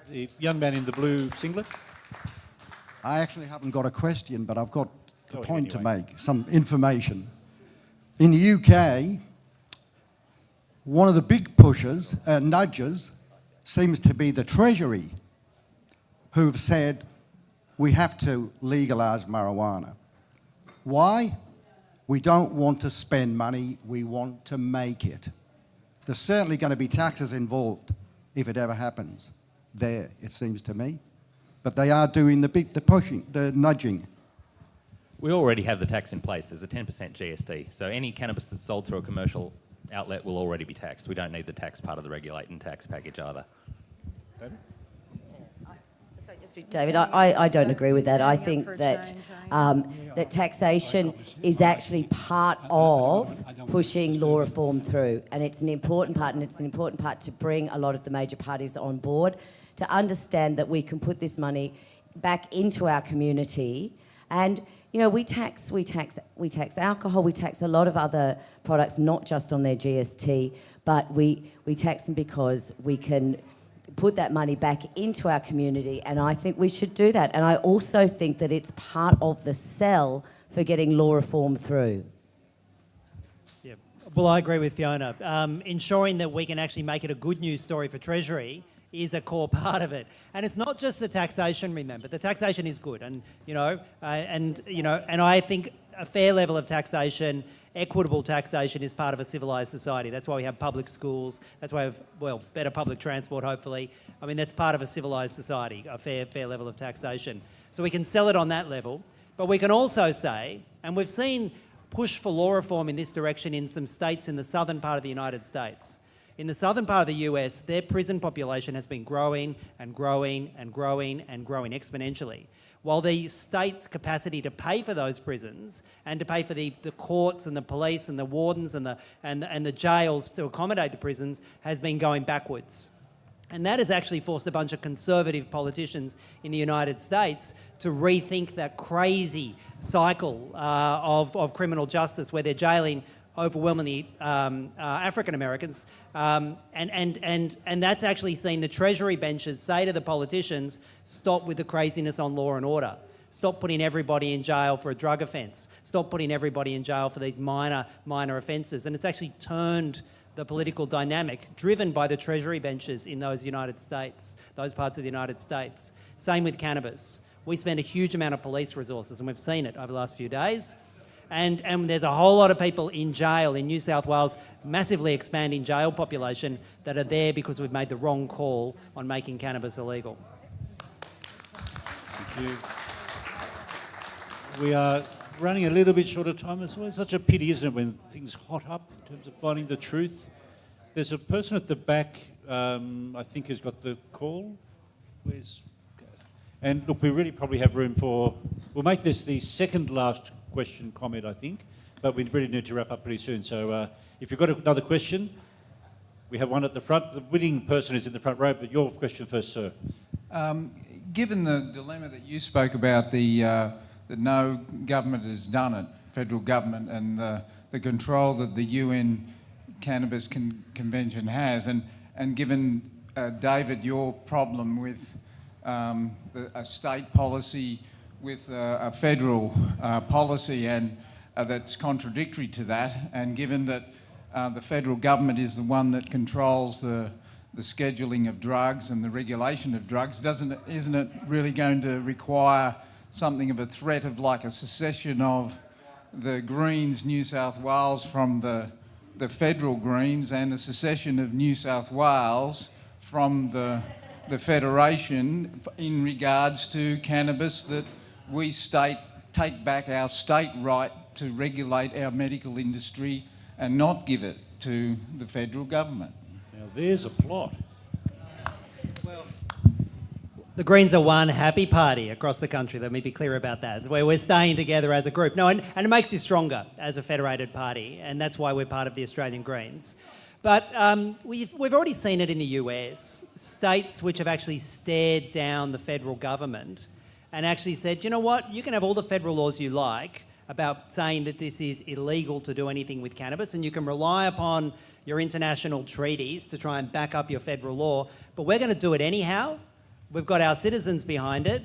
The young man in the blue singlet. I actually haven't got a question, but I've got a Go point anyway. to make, some information. In the UK, one of the big pushers, nudgers, seems to be the Treasury, who've said we have to legalise marijuana. Why? We don't want to spend money, we want to make it. There's certainly going to be taxes involved if it ever happens there, it seems to me. But they are doing the pushing, the nudging. We already have the tax in place. There's a 10% GST. So any cannabis that's sold through a commercial outlet will already be taxed. We don't need the tax part of the regulating tax package either. David, I don't agree with that. I think that that taxation is actually part of pushing law reform through, and it's an important part, and it's an important part to bring a lot of the major parties on board to understand that we can put this money back into our community. And you know, we tax alcohol, we tax a lot of other products, not just on their GST, but we tax them because we can put that money back into our community, and I think we should do that. And I also think that it's part of the sell for getting law reform through. Yeah, well, I agree with Fiona. Ensuring that we can actually make it a good news story for Treasury is a core part of it. And it's not just the taxation, remember. The taxation is good, and I think a fair level of taxation, equitable taxation, is part of a civilised society. That's why we have public schools. That's why we have, better public transport, hopefully. I mean, that's part of a civilised society, a fair level of taxation. So we can sell it on that level. But we can also say, and we've seen push for law reform in this direction in some states in the southern part of the United States. In the southern part of the US, their prison population has been growing and growing and growing and growing exponentially, while the state's capacity to pay for those prisons and to pay for the courts and the police and the wardens and the jails to accommodate the prisons has been going backwards. And that has actually forced a bunch of conservative politicians in the United States to rethink that crazy cycle of criminal justice where they're jailing overwhelmingly African Americans, and that's actually seen the Treasury benches say to the politicians, stop with the craziness on law and order. Stop putting everybody in jail for a drug offence. Stop putting everybody in jail for these minor offences. And it's actually turned the political dynamic driven by the Treasury benches in those United States, those parts of the United States. Same with cannabis. We spend a huge amount of police resources, and we've seen it over the last few days. And there's a whole lot of people in jail in New South Wales, massively expanding jail population, that are there because we've made the wrong call on making cannabis illegal. Thank you. We are running a little bit short of time. It's always such a pity, isn't it, when things hot up in terms of finding the truth. There's a person at the back, I think, who's got the call. And look, we really probably have room for... We'll make this the second last question comment, I think, but we really need to wrap up pretty soon. So if you've got another question, we have one at the front. The winning person is in the front row, but your question first, sir. Given the dilemma that you spoke about, that no government has done it, federal government, and the control that the UN Cannabis Convention has, and given, David, your problem with a state policy with a federal policy and that's contradictory to that, and given that the federal government is the one that controls the scheduling of drugs and the regulation of drugs, isn't it really going to require something of a threat of like a secession of the Greens New South Wales from the federal Greens, and a secession of New South Wales from the Federation in regards to cannabis, that we take back our state right to regulate our medical industry and not give it to the federal government? Now there's a plot. The Greens are one happy party across the country. Let me be clear about that. Where we're staying together as a group. No, and it makes you stronger as a federated party, and that's why we're part of the Australian Greens. But we've already seen it in the US, states which have actually stared down the federal government and actually said, you know what, you can have all the federal laws you like about saying that this is illegal to do anything with cannabis, and you can rely upon your international treaties to try and back up your federal law, but we're going to do it anyhow. We've got our citizens behind it,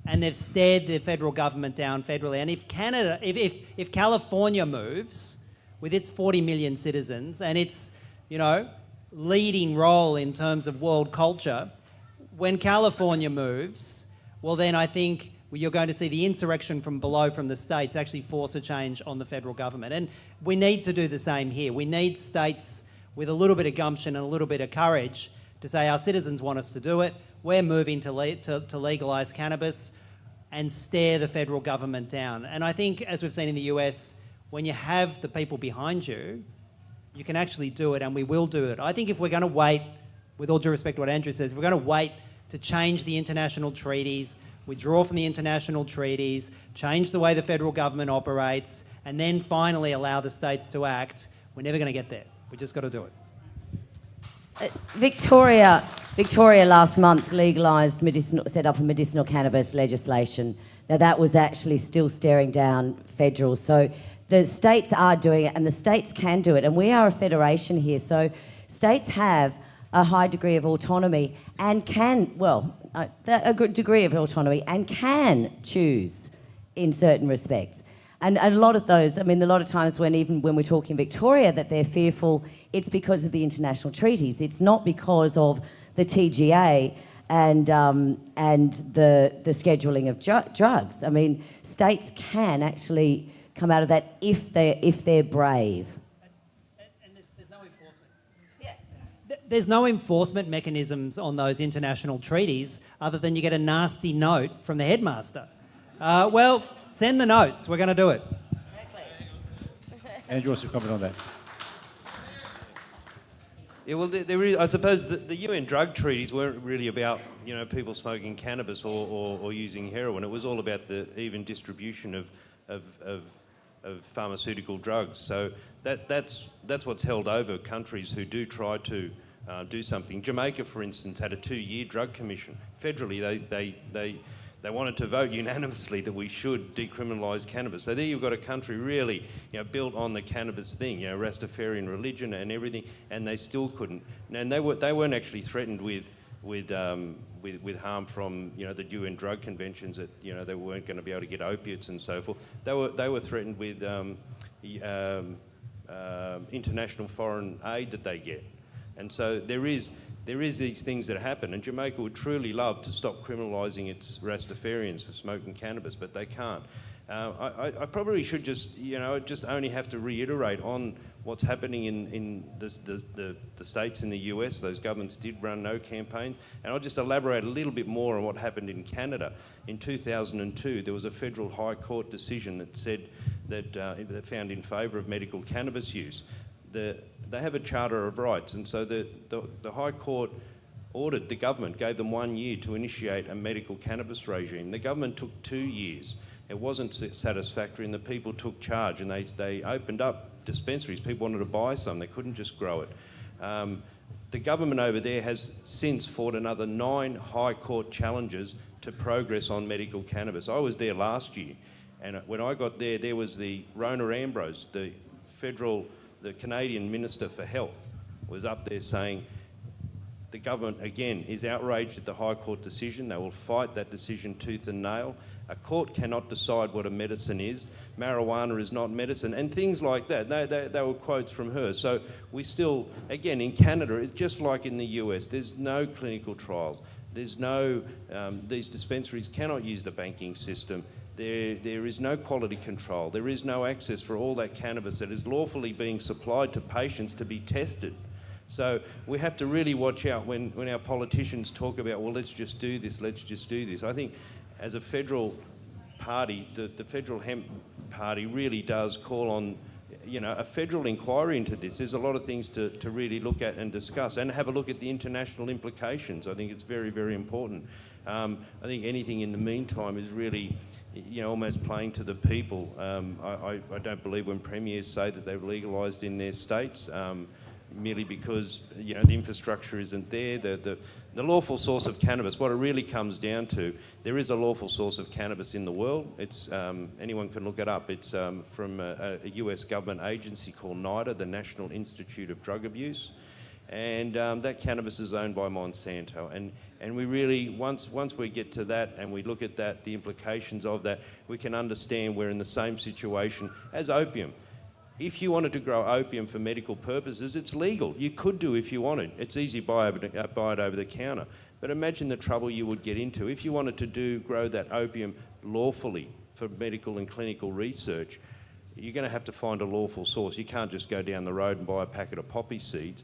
and they've stared the federal government down federally. And if California moves with its 40 million citizens and its, leading role in terms of world culture, when California moves, well then I think you're going to see the insurrection from below, from the states, actually force a change on the federal government. And we need to do the same here. We need states with a little bit of gumption and a little bit of courage to say our citizens want us to do it. We're moving to legalise cannabis and stare the federal government down. And I think, as we've seen in the US, when you have the people behind you, you can actually do it, and we will do it. I think if we're going to wait, with all due respect to what Andrew says, if we're going to wait to change the international treaties, withdraw from the international treaties, change the way the federal government operates, and then finally allow the states to act, we're never going to get there. We just got to do it. Victoria last month set up a medicinal cannabis legislation. Now that was actually still staring down federal. So the states are doing it, and the states can do it. And we are a federation here, so states have a high degree of autonomy and a good degree of autonomy and can choose in certain respects. And a lot of those, a lot of times when we're talking Victoria that they're fearful, it's because of the international treaties. It's not because of the TGA and the scheduling of drugs. States can actually come out of that if they're brave. And there's no enforcement. Yeah. There's no enforcement mechanisms on those international treaties other than you get a nasty note from the headmaster. Send the notes. We're going to do it. Exactly. Andrew wants to comment on that. Yeah, well, there is, I suppose the UN drug treaties weren't really about, people smoking cannabis or using heroin. It was all about the even distribution of pharmaceutical drugs. So that's what's held over countries who do try to do something. Jamaica, for instance, had a 2-year drug commission. Federally, they wanted to vote unanimously that we should decriminalise cannabis. So there you've got a country really, built on the cannabis thing, Rastafarian religion and everything, and they still couldn't. And they weren't actually threatened with harm from the UN drug conventions that they weren't going to be able to get opiates and so forth. They were threatened with international foreign aid that they get, and so there is these things that happen, and Jamaica would truly love to stop criminalising its Rastafarians for smoking cannabis, but they can't. I probably should just only have to reiterate on what's happening in the states in the US. Those governments did run no campaigns, and I'll just elaborate a little bit more on what happened in Canada. In 2002, there was a federal high court decision that said that found in favour of medical cannabis use. They have a Charter of Rights, and so the High Court ordered the government, gave them 1 year to initiate a medical cannabis regime. The government took 2 years. It wasn't satisfactory, and the people took charge, and they opened up dispensaries. People wanted to buy some. They couldn't just grow it. The government over there has since fought another 9 High Court challenges to progress on medical cannabis. I was there last year, and when I got there, there was the Rona Ambrose, the Canadian Minister for Health, was up there saying the government, again, is outraged at the High Court decision. They will fight that decision tooth and nail. A court cannot decide what a medicine is. Marijuana is not medicine, and things like that. They were quotes from her. So we still, again, in Canada, it's just like in the US. There's no clinical trials. There's no, these dispensaries cannot use the banking system. There is no quality control. There is no access for all that cannabis that is lawfully being supplied to patients to be tested. So we have to really watch out when our politicians talk about, well, let's just do this, let's just do this. I think as a federal party, the Federal Hemp Party really does call on, a federal inquiry into this. There's a lot of things to really look at and discuss, and have a look at the international implications. I think it's very, very important. I think anything in the meantime is really, almost playing to the people. I don't believe when premiers say that they've legalised in their states, merely because, the infrastructure isn't there. The lawful source of cannabis, what it really comes down to, there is a lawful source of cannabis in the world. It's, anyone can look it up. It's from a US government agency called NIDA, the National Institute of Drug Abuse. And that cannabis is owned by Monsanto. And we really, once we get to that and we look at that, the implications of that, we can understand we're in the same situation as opium. If you wanted to grow opium for medical purposes, it's legal. You could do if you wanted. It's easy to buy it over the counter. But imagine the trouble you would get into if you wanted to grow that opium lawfully for medical and clinical research. You're going to have to find a lawful source. You can't just go down the road and buy a packet of poppy seeds.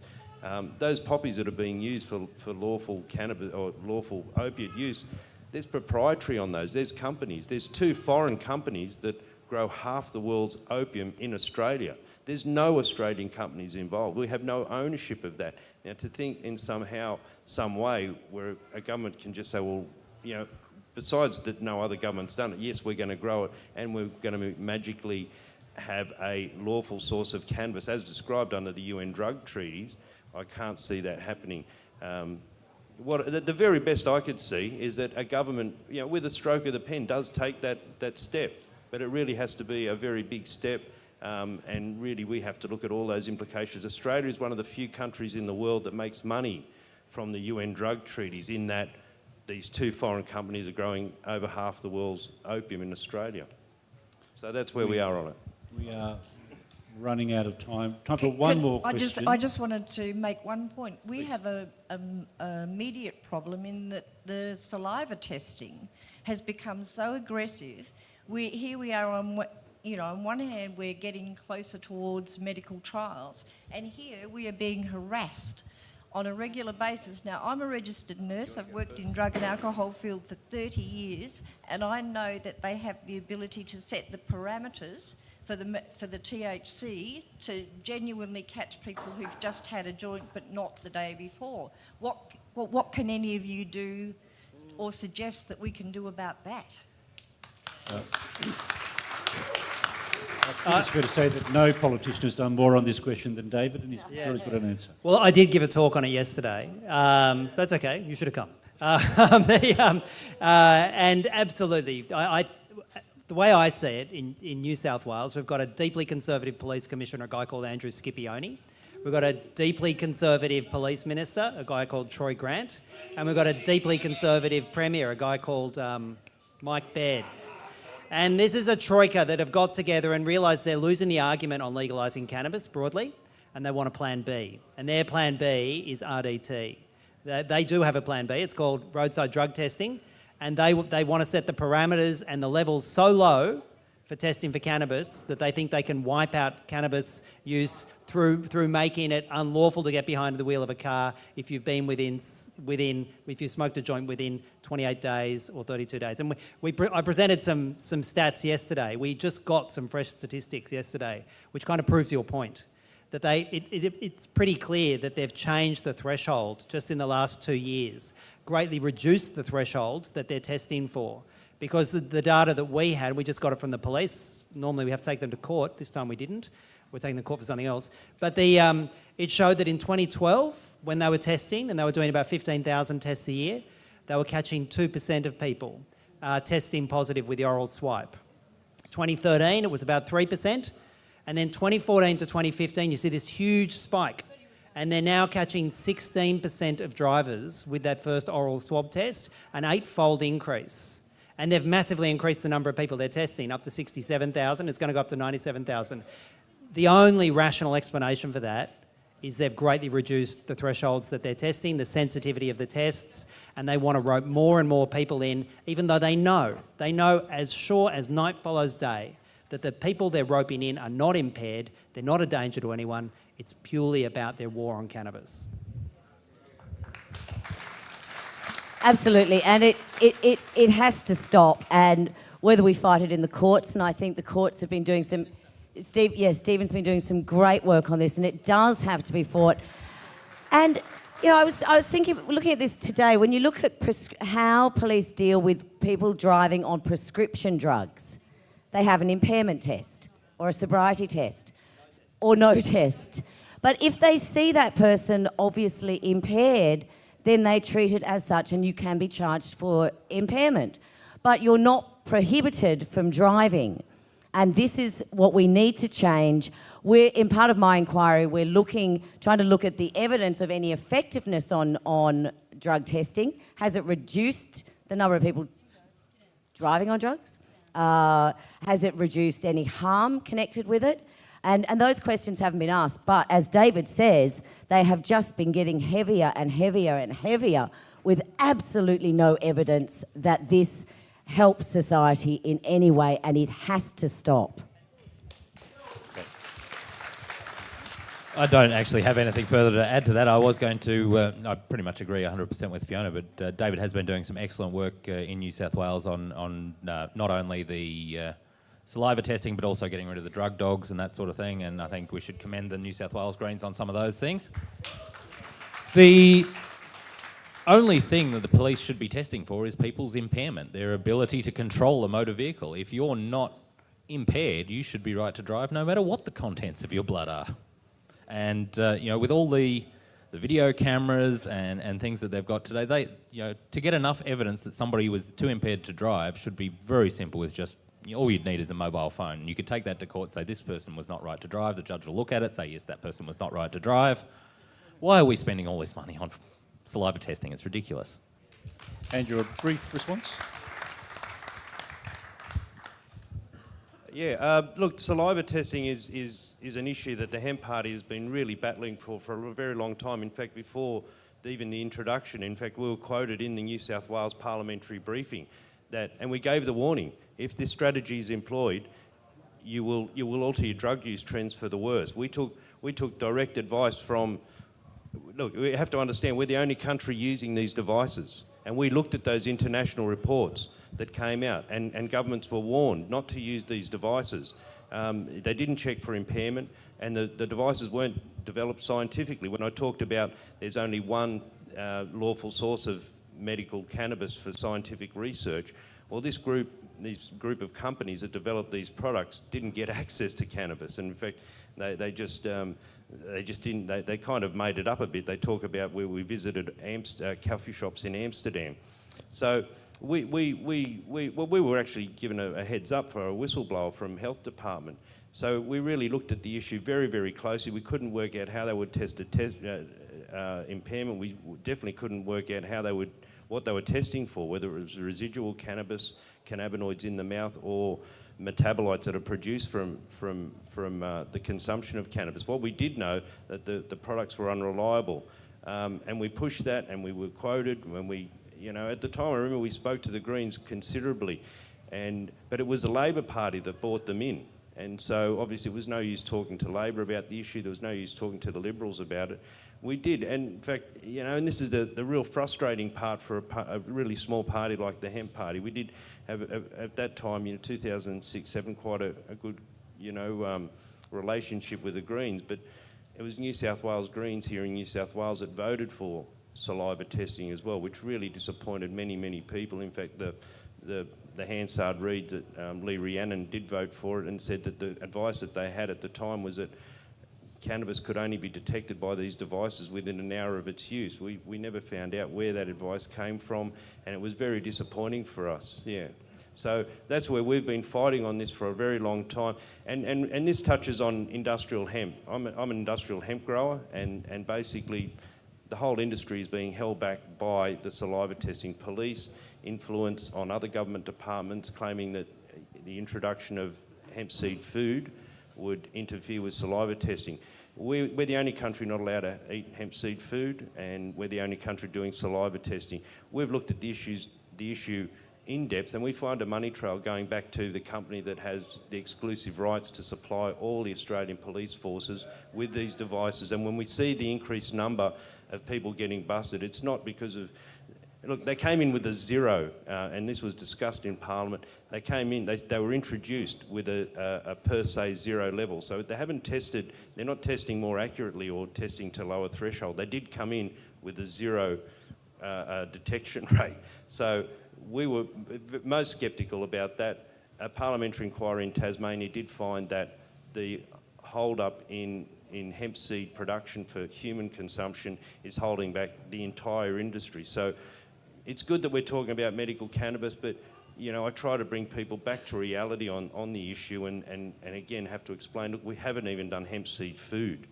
Those poppies that are being used for lawful cannabis or lawful opiate use, there's proprietary on those. There's companies. There's 2 foreign companies that grow half the world's opium in Australia. There's no Australian companies involved. We have no ownership of that. Now, to think in some way where a government can just say, well, besides that no other government's done it, yes, we're going to grow it and we're going to magically have a lawful source of cannabis as described under the UN drug treaties, I can't see that happening. The very best I could see is that a government, with a stroke of the pen, does take that step. But it really has to be a very big step, and really we have to look at all those implications. Australia is one of the few countries in the world that makes money from the UN drug treaties, in that these 2 foreign companies are growing over half the world's opium in Australia. So that's where we are on it. We are running out of time. Time for one more question. I just wanted to make one point. We have an immediate problem in that the saliva testing has become so aggressive. Here we are on one hand we're getting closer towards medical trials, and here we are being harassed on a regular basis. Now, I'm a registered nurse. I've worked in drug and alcohol field for 30 years, and I know that they have the ability to set the parameters for the THC to genuinely catch people who've just had a joint but not the day before. What can any of you do or suggest that we can do about that? I think it's fair to say that no politician has done more on this question than David, and he's sure he's got an answer. Well, I did give a talk on it yesterday. That's okay, you should have come. And absolutely, the way I see it, in New South Wales, we've got a deeply conservative police commissioner, a guy called Andrew Scipione. We've got a deeply conservative police minister, a guy called Troy Grant. And we've got a deeply conservative premier, a guy called Mike Baird. And this is a troika that have got together and realised they're losing the argument on legalising cannabis broadly, and they want a plan B. And their plan B is RDT. They do have a plan B. It's called roadside drug testing, and they want to set the parameters and the levels so low for testing for cannabis that they think they can wipe out cannabis use through making it unlawful to get behind the wheel of a car if you've been if you smoked a joint within 28 days or 32 days. And I presented some stats yesterday. We just got some fresh statistics yesterday, which kind of proves your point. That it's pretty clear that they've changed the threshold just in the last 2 years, greatly reduced the threshold that they're testing for. Because the data that we had, we just got it from the police. Normally we have to take them to court. This time we didn't. We're taking them to court for something else. But it showed that in 2012, when they were testing, and they were doing about 15,000 tests a year, they were catching 2% of people testing positive with the oral swipe. 2013, it was about 3%. And then 2014 to 2015, you see this huge spike. And they're now catching 16% of drivers with that first oral swab test, an 8-fold increase. And they've massively increased the number of people they're testing, up to 67,000. It's going to go up to 97,000. The only rational explanation for that is they've greatly reduced the thresholds that they're testing, the sensitivity of the tests, and they want to rope more and more people in, even though they know as sure as night follows day, that the people they're roping in are not impaired, they're not a danger to anyone, it's purely about their war on cannabis. Absolutely, and it has to stop. And whether we fight it in the courts, and I think the courts have been doing some... Stephen's been doing some great work on this, and it does have to be fought. And, you know, I was thinking, looking at this today, when you look at how police deal with people driving on prescription drugs, they have an impairment test or a sobriety test or no test. But if they see that person obviously impaired, then they treat it as such and you can be charged for impairment. But you're not prohibited from driving. And this is what we need to change. In part of my inquiry, we're trying to look at the evidence of any effectiveness on drug testing. Has it reduced the number of people driving on drugs? Has it reduced any harm connected with it? And those questions haven't been asked. But as David says, they have just been getting heavier and heavier and heavier with absolutely no evidence that this help society in any way, and it has to stop. I don't actually have anything further to add to that. I was going to, I pretty much agree 100% with Fiona, but David has been doing some excellent work in New South Wales on not only the saliva testing, but also getting rid of the drug dogs and that sort of thing, and I think we should commend the New South Wales Greens on some of those things. The only thing that the police should be testing for is people's impairment, their ability to control a motor vehicle. If you're not impaired, you should be right to drive no matter what the contents of your blood are. And, you know, with all the video cameras and things that they've got today, to get enough evidence that somebody was too impaired to drive should be very simple with just, all you'd need is a mobile phone. You could take that to court, say this person was not right to drive, the judge will look at it, say yes, that person was not right to drive. Why are we spending all this money on saliva testing? It's ridiculous. Andrew, a brief response? Yeah, look, saliva testing is an issue that the Hemp Party has been really battling for a very long time. In fact, before even the introduction, in fact, we were quoted in the New South Wales parliamentary briefing and we gave the warning, if this strategy is employed, you will alter your drug use trends for the worse. We took direct advice from, look, we have to understand we're the only country using these devices, and we looked at those international reports that came out, and governments were warned not to use these devices. They didn't check for impairment, and the devices weren't developed scientifically. When I talked about there's only one lawful source of medical cannabis for scientific research, well, this group of companies that developed these products didn't get access to cannabis, and in fact, they just didn't. They kind of made it up a bit. They talk about where we visited coffee shops in Amsterdam, so. We were actually given a heads up for a whistleblower from Health Department. So we really looked at the issue very, very closely. We couldn't work out how they would test impairment. We definitely couldn't work out what they were testing for, whether it was residual cannabis, cannabinoids in the mouth, or metabolites that are produced from the consumption of cannabis. What we did know that the products were unreliable, and we pushed that, and we were quoted when we. At the time, I remember we spoke to the Greens considerably, but it was the Labor Party that brought them in. And so obviously it was no use talking to Labor about the issue. There was no use talking to the Liberals about it. We did, and in fact, and this is the real frustrating part for a really small party like the Hemp Party. We did have, at that time, 2006-07, quite a good, relationship with the Greens, but it was New South Wales Greens here in New South Wales that voted for saliva testing as well, which really disappointed many, many people. In fact, the Hansard Reid that Lee Rhiannon did vote for it and said that the advice that they had at the time was that cannabis could only be detected by these devices within an hour of its use. We never found out where that advice came from, and it was very disappointing for us, yeah. So that's where we've been fighting on this for a very long time. And this touches on industrial hemp. I'm an industrial hemp grower, and basically the whole industry is being held back by the saliva testing police, influence on other government departments claiming that the introduction of hemp seed food would interfere with saliva testing. We're the only country not allowed to eat hemp seed food, and we're the only country doing saliva testing. We've looked at the issue in depth, and we find a money trail going back to the company that has the exclusive rights to supply all the Australian police forces with these devices. And when we see the increased number of people getting busted, it's not because of Look, they came in with a zero, and this was discussed in Parliament. They came in, they were introduced with a per se zero level. So they haven't tested, they're not testing more accurately or testing to lower threshold. They did come in with a zero detection rate. So we were most sceptical about that. A parliamentary inquiry in Tasmania did find that the hold-up in hemp seed production for human consumption is holding back the entire industry. So it's good that we're talking about medical cannabis, but you know, I try to bring people back to reality on the issue and again have to explain, look, we haven't even done hemp seed food.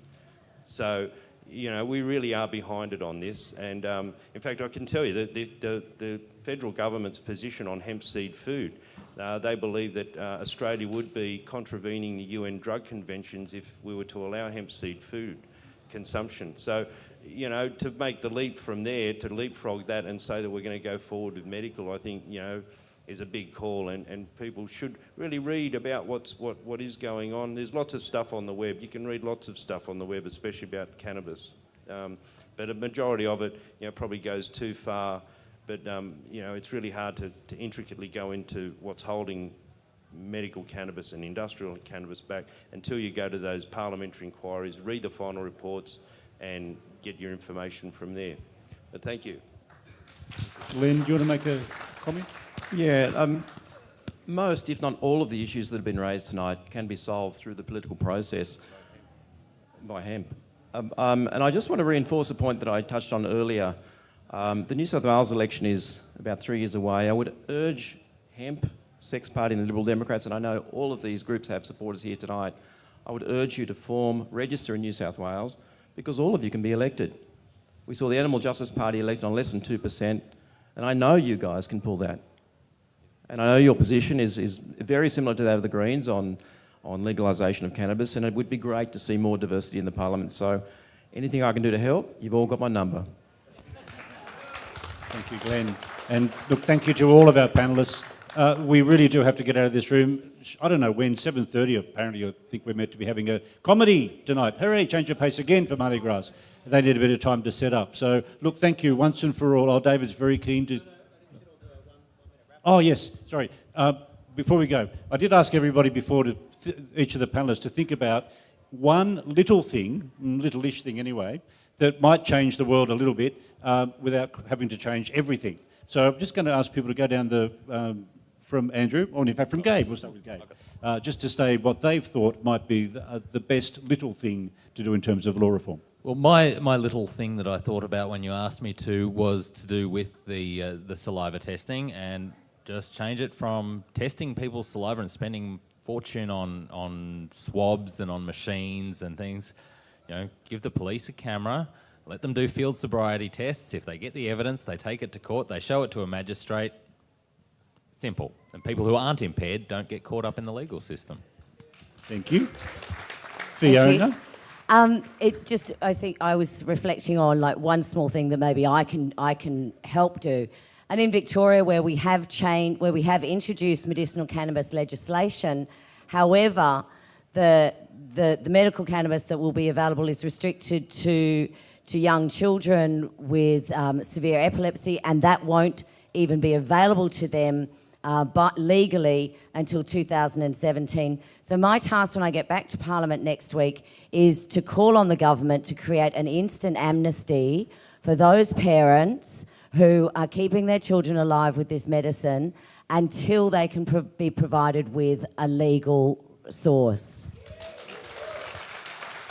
So, you know, we really are behind it on this. And in fact, I can tell you that the federal government's position on hemp seed food, they believe that Australia would be contravening the UN drug conventions if we were to allow hemp seed food consumption. So, you know, to make the leap from there, to leapfrog that and say that we're going to go forward with medical, I think, you know, is a big call, and people should really read about what is going on. There's lots of stuff on the web. You can read lots of stuff on the web, especially about cannabis. But a majority of it, you know, probably goes too far. But, you know, it's really hard to intricately go into what's holding medical cannabis and industrial cannabis back until you go to those parliamentary inquiries, read the final reports and get your information from there. But thank you. Len, do you want to make a comment? Yeah, most, if not all of the issues that have been raised tonight can be solved through the political process by hemp. And I just want to reinforce a point that I touched on earlier. The New South Wales election is about 3 years away. I would urge Hemp, Sex Party and the Liberal Democrats, and I know all of these groups have supporters here tonight, I would urge you to register in New South Wales because all of you can be elected. We saw the Animal Justice Party elected on less than 2%, and I know you guys can pull that. And I know your position is very similar to that of the Greens on legalisation of cannabis, and it would be great to see more diversity in the Parliament. So anything I can do to help, you've all got my number. Thank you, Glenn. And look, thank you to all of our panellists. We really do have to get out of this room. I don't know when, 7:30 apparently. I think we're meant to be having a comedy tonight. Hooray, change of pace again for MardiGrass. They need a bit of time to set up. So look, thank you once and for all. Oh, David's very keen to... Oh, yes, sorry. Before we go, I did ask everybody before, each of the panellists, to think about one little thing, little-ish thing anyway, that might change the world a little bit without having to change everything. So I'm just going to ask people to go down from Andrew, or in fact from Gabe, we'll start with Gabe, just to say what they've thought might be the best little thing to do in terms of law reform. Well, my little thing that I thought about when you asked me to was to do with the saliva testing, and just change it from testing people's saliva and spending fortune on swabs and on machines and things. You know, give the police a camera, let them do field sobriety tests. If they get the evidence, they take it to court, they show it to a magistrate. Simple. And people who aren't impaired don't get caught up in the legal system. Thank you. Fiona? I think I was reflecting on like one small thing that maybe I can help do. And in Victoria, where we have introduced medicinal cannabis legislation, however, the medical cannabis that will be available is restricted to young children with severe epilepsy, and that won't even be available to them but legally until 2017. So my task when I get back to Parliament next week is to call on the government to create an instant amnesty for those parents who are keeping their children alive with this medicine until they can be provided with a legal source.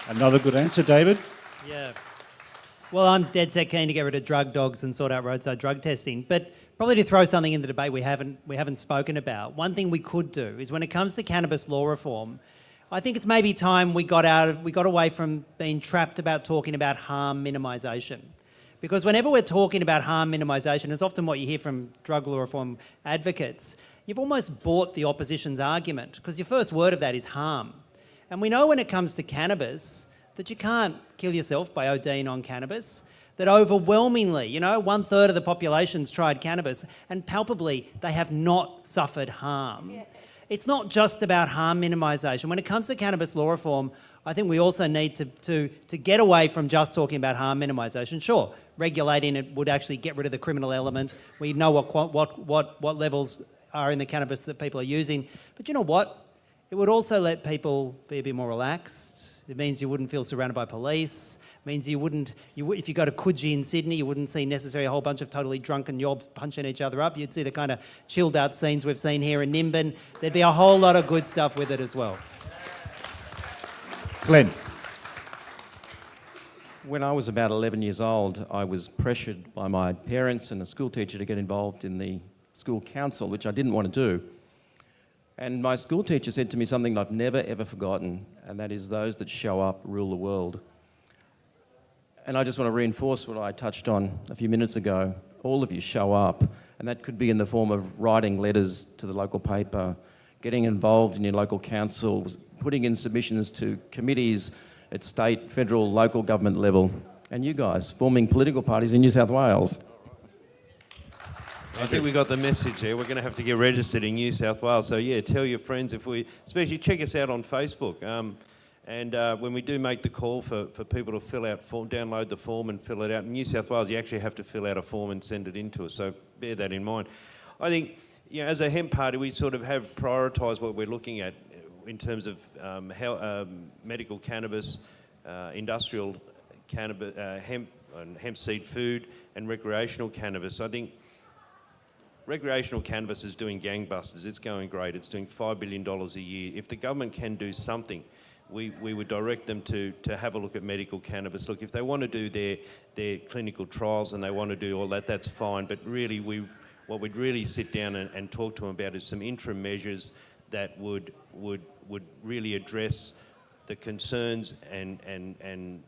Another good answer, David. Yeah. Well, I'm dead set keen to get rid of drug dogs and sort out roadside drug testing, but probably to throw something in the debate we haven't spoken about. One thing we could do is when it comes to cannabis law reform, I think it's maybe time we got away from being trapped about talking about harm minimisation. Because whenever we're talking about harm minimisation, it's often what you hear from drug law reform advocates, you've almost bought the opposition's argument, because your first word of that is harm. And we know when it comes to cannabis that you can't kill yourself by ODing on cannabis, that overwhelmingly, 1/3 of the population's tried cannabis, and palpably they have not suffered harm. Yeah. It's not just about harm minimisation. When it comes to cannabis law reform, I think we also need to get away from just talking about harm minimisation. Sure, regulating it would actually get rid of the criminal element. We know what levels are in the cannabis that people are using. But you know what? It would also let people be a bit more relaxed. It means you wouldn't feel surrounded by police. It means you wouldn't, if you go to Coogee in Sydney, you wouldn't see necessarily a whole bunch of totally drunken yobs punching each other up. You'd see the kind of chilled out scenes we've seen here in Nimbin. There'd be a whole lot of good stuff with it as well. Glenn. When I was about 11 years old, I was pressured by my parents and a school teacher to get involved in the school council, which I didn't want to do. And my school teacher said to me something I've never ever forgotten, and that is, those that show up rule the world. And I just want to reinforce what I touched on a few minutes ago. All of you show up, and that could be in the form of writing letters to the local paper, getting involved in your local council, putting in submissions to committees at state, federal, local government level, and you guys forming political parties in New South Wales. I think we got the message there. We're going to have to get registered in New South Wales. So yeah, tell your friends, especially check us out on Facebook. And when we do make the call for people to fill out form, download the form and fill it out. In New South Wales, you actually have to fill out a form and send it in to us. So bear that in mind. I think, as a hemp party, we sort of have prioritised what we're looking at in terms of medical cannabis, industrial cannabis, hemp and hemp seed food, and recreational cannabis. I think recreational cannabis is doing gangbusters. It's going great. It's doing $5 billion a year. If the government can do something, we would direct them to have a look at medical cannabis. Look, if they want to do their clinical trials and they want to do all that, that's fine. But really, what we'd really sit down and talk to them about is some interim measures that would really address the concerns and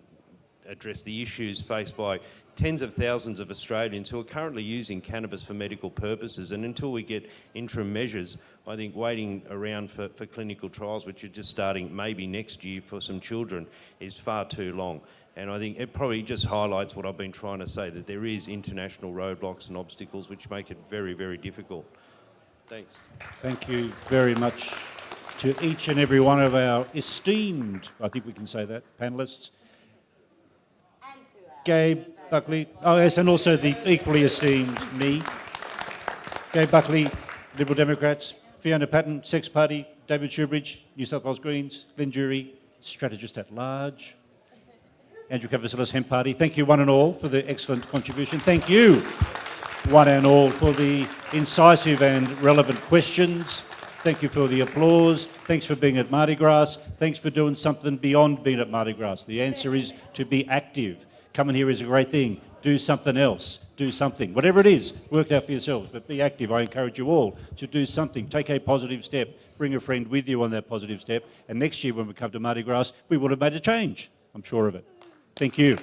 address the issues faced by tens of thousands of Australians who are currently using cannabis for medical purposes. And until we get interim measures, I think waiting around for clinical trials, which are just starting maybe next year for some children, is far too long. And I think it probably just highlights what I've been trying to say, that there is international roadblocks and obstacles which make it very, very difficult. Thanks. Thank you very much to each and every one of our esteemed, I think we can say that, panellists. Gabe, Buckley, oh yes, and also the equally esteemed me. Gabe Buckley, Liberal Democrats, Fiona Patten, Sex Party, David Shoebridge, New South Wales Greens, Glenn Druery, Strategist at Large, Andrew Kavasilas, Hemp Party. Thank you one and all for the excellent contribution. Thank you one and all for the incisive and relevant questions. Thank you for the applause. Thanks for being at MardiGrass. Thanks for doing something beyond being at MardiGrass. The answer is to be active. Coming here is a great thing. Do something else. Do something. Whatever it is, work it out for yourselves, but be active. I encourage you all to do something. Take a positive step. Bring a friend with you on that positive step. And next year when we come to MardiGrass, we will have made a change. I'm sure of it. Thank you.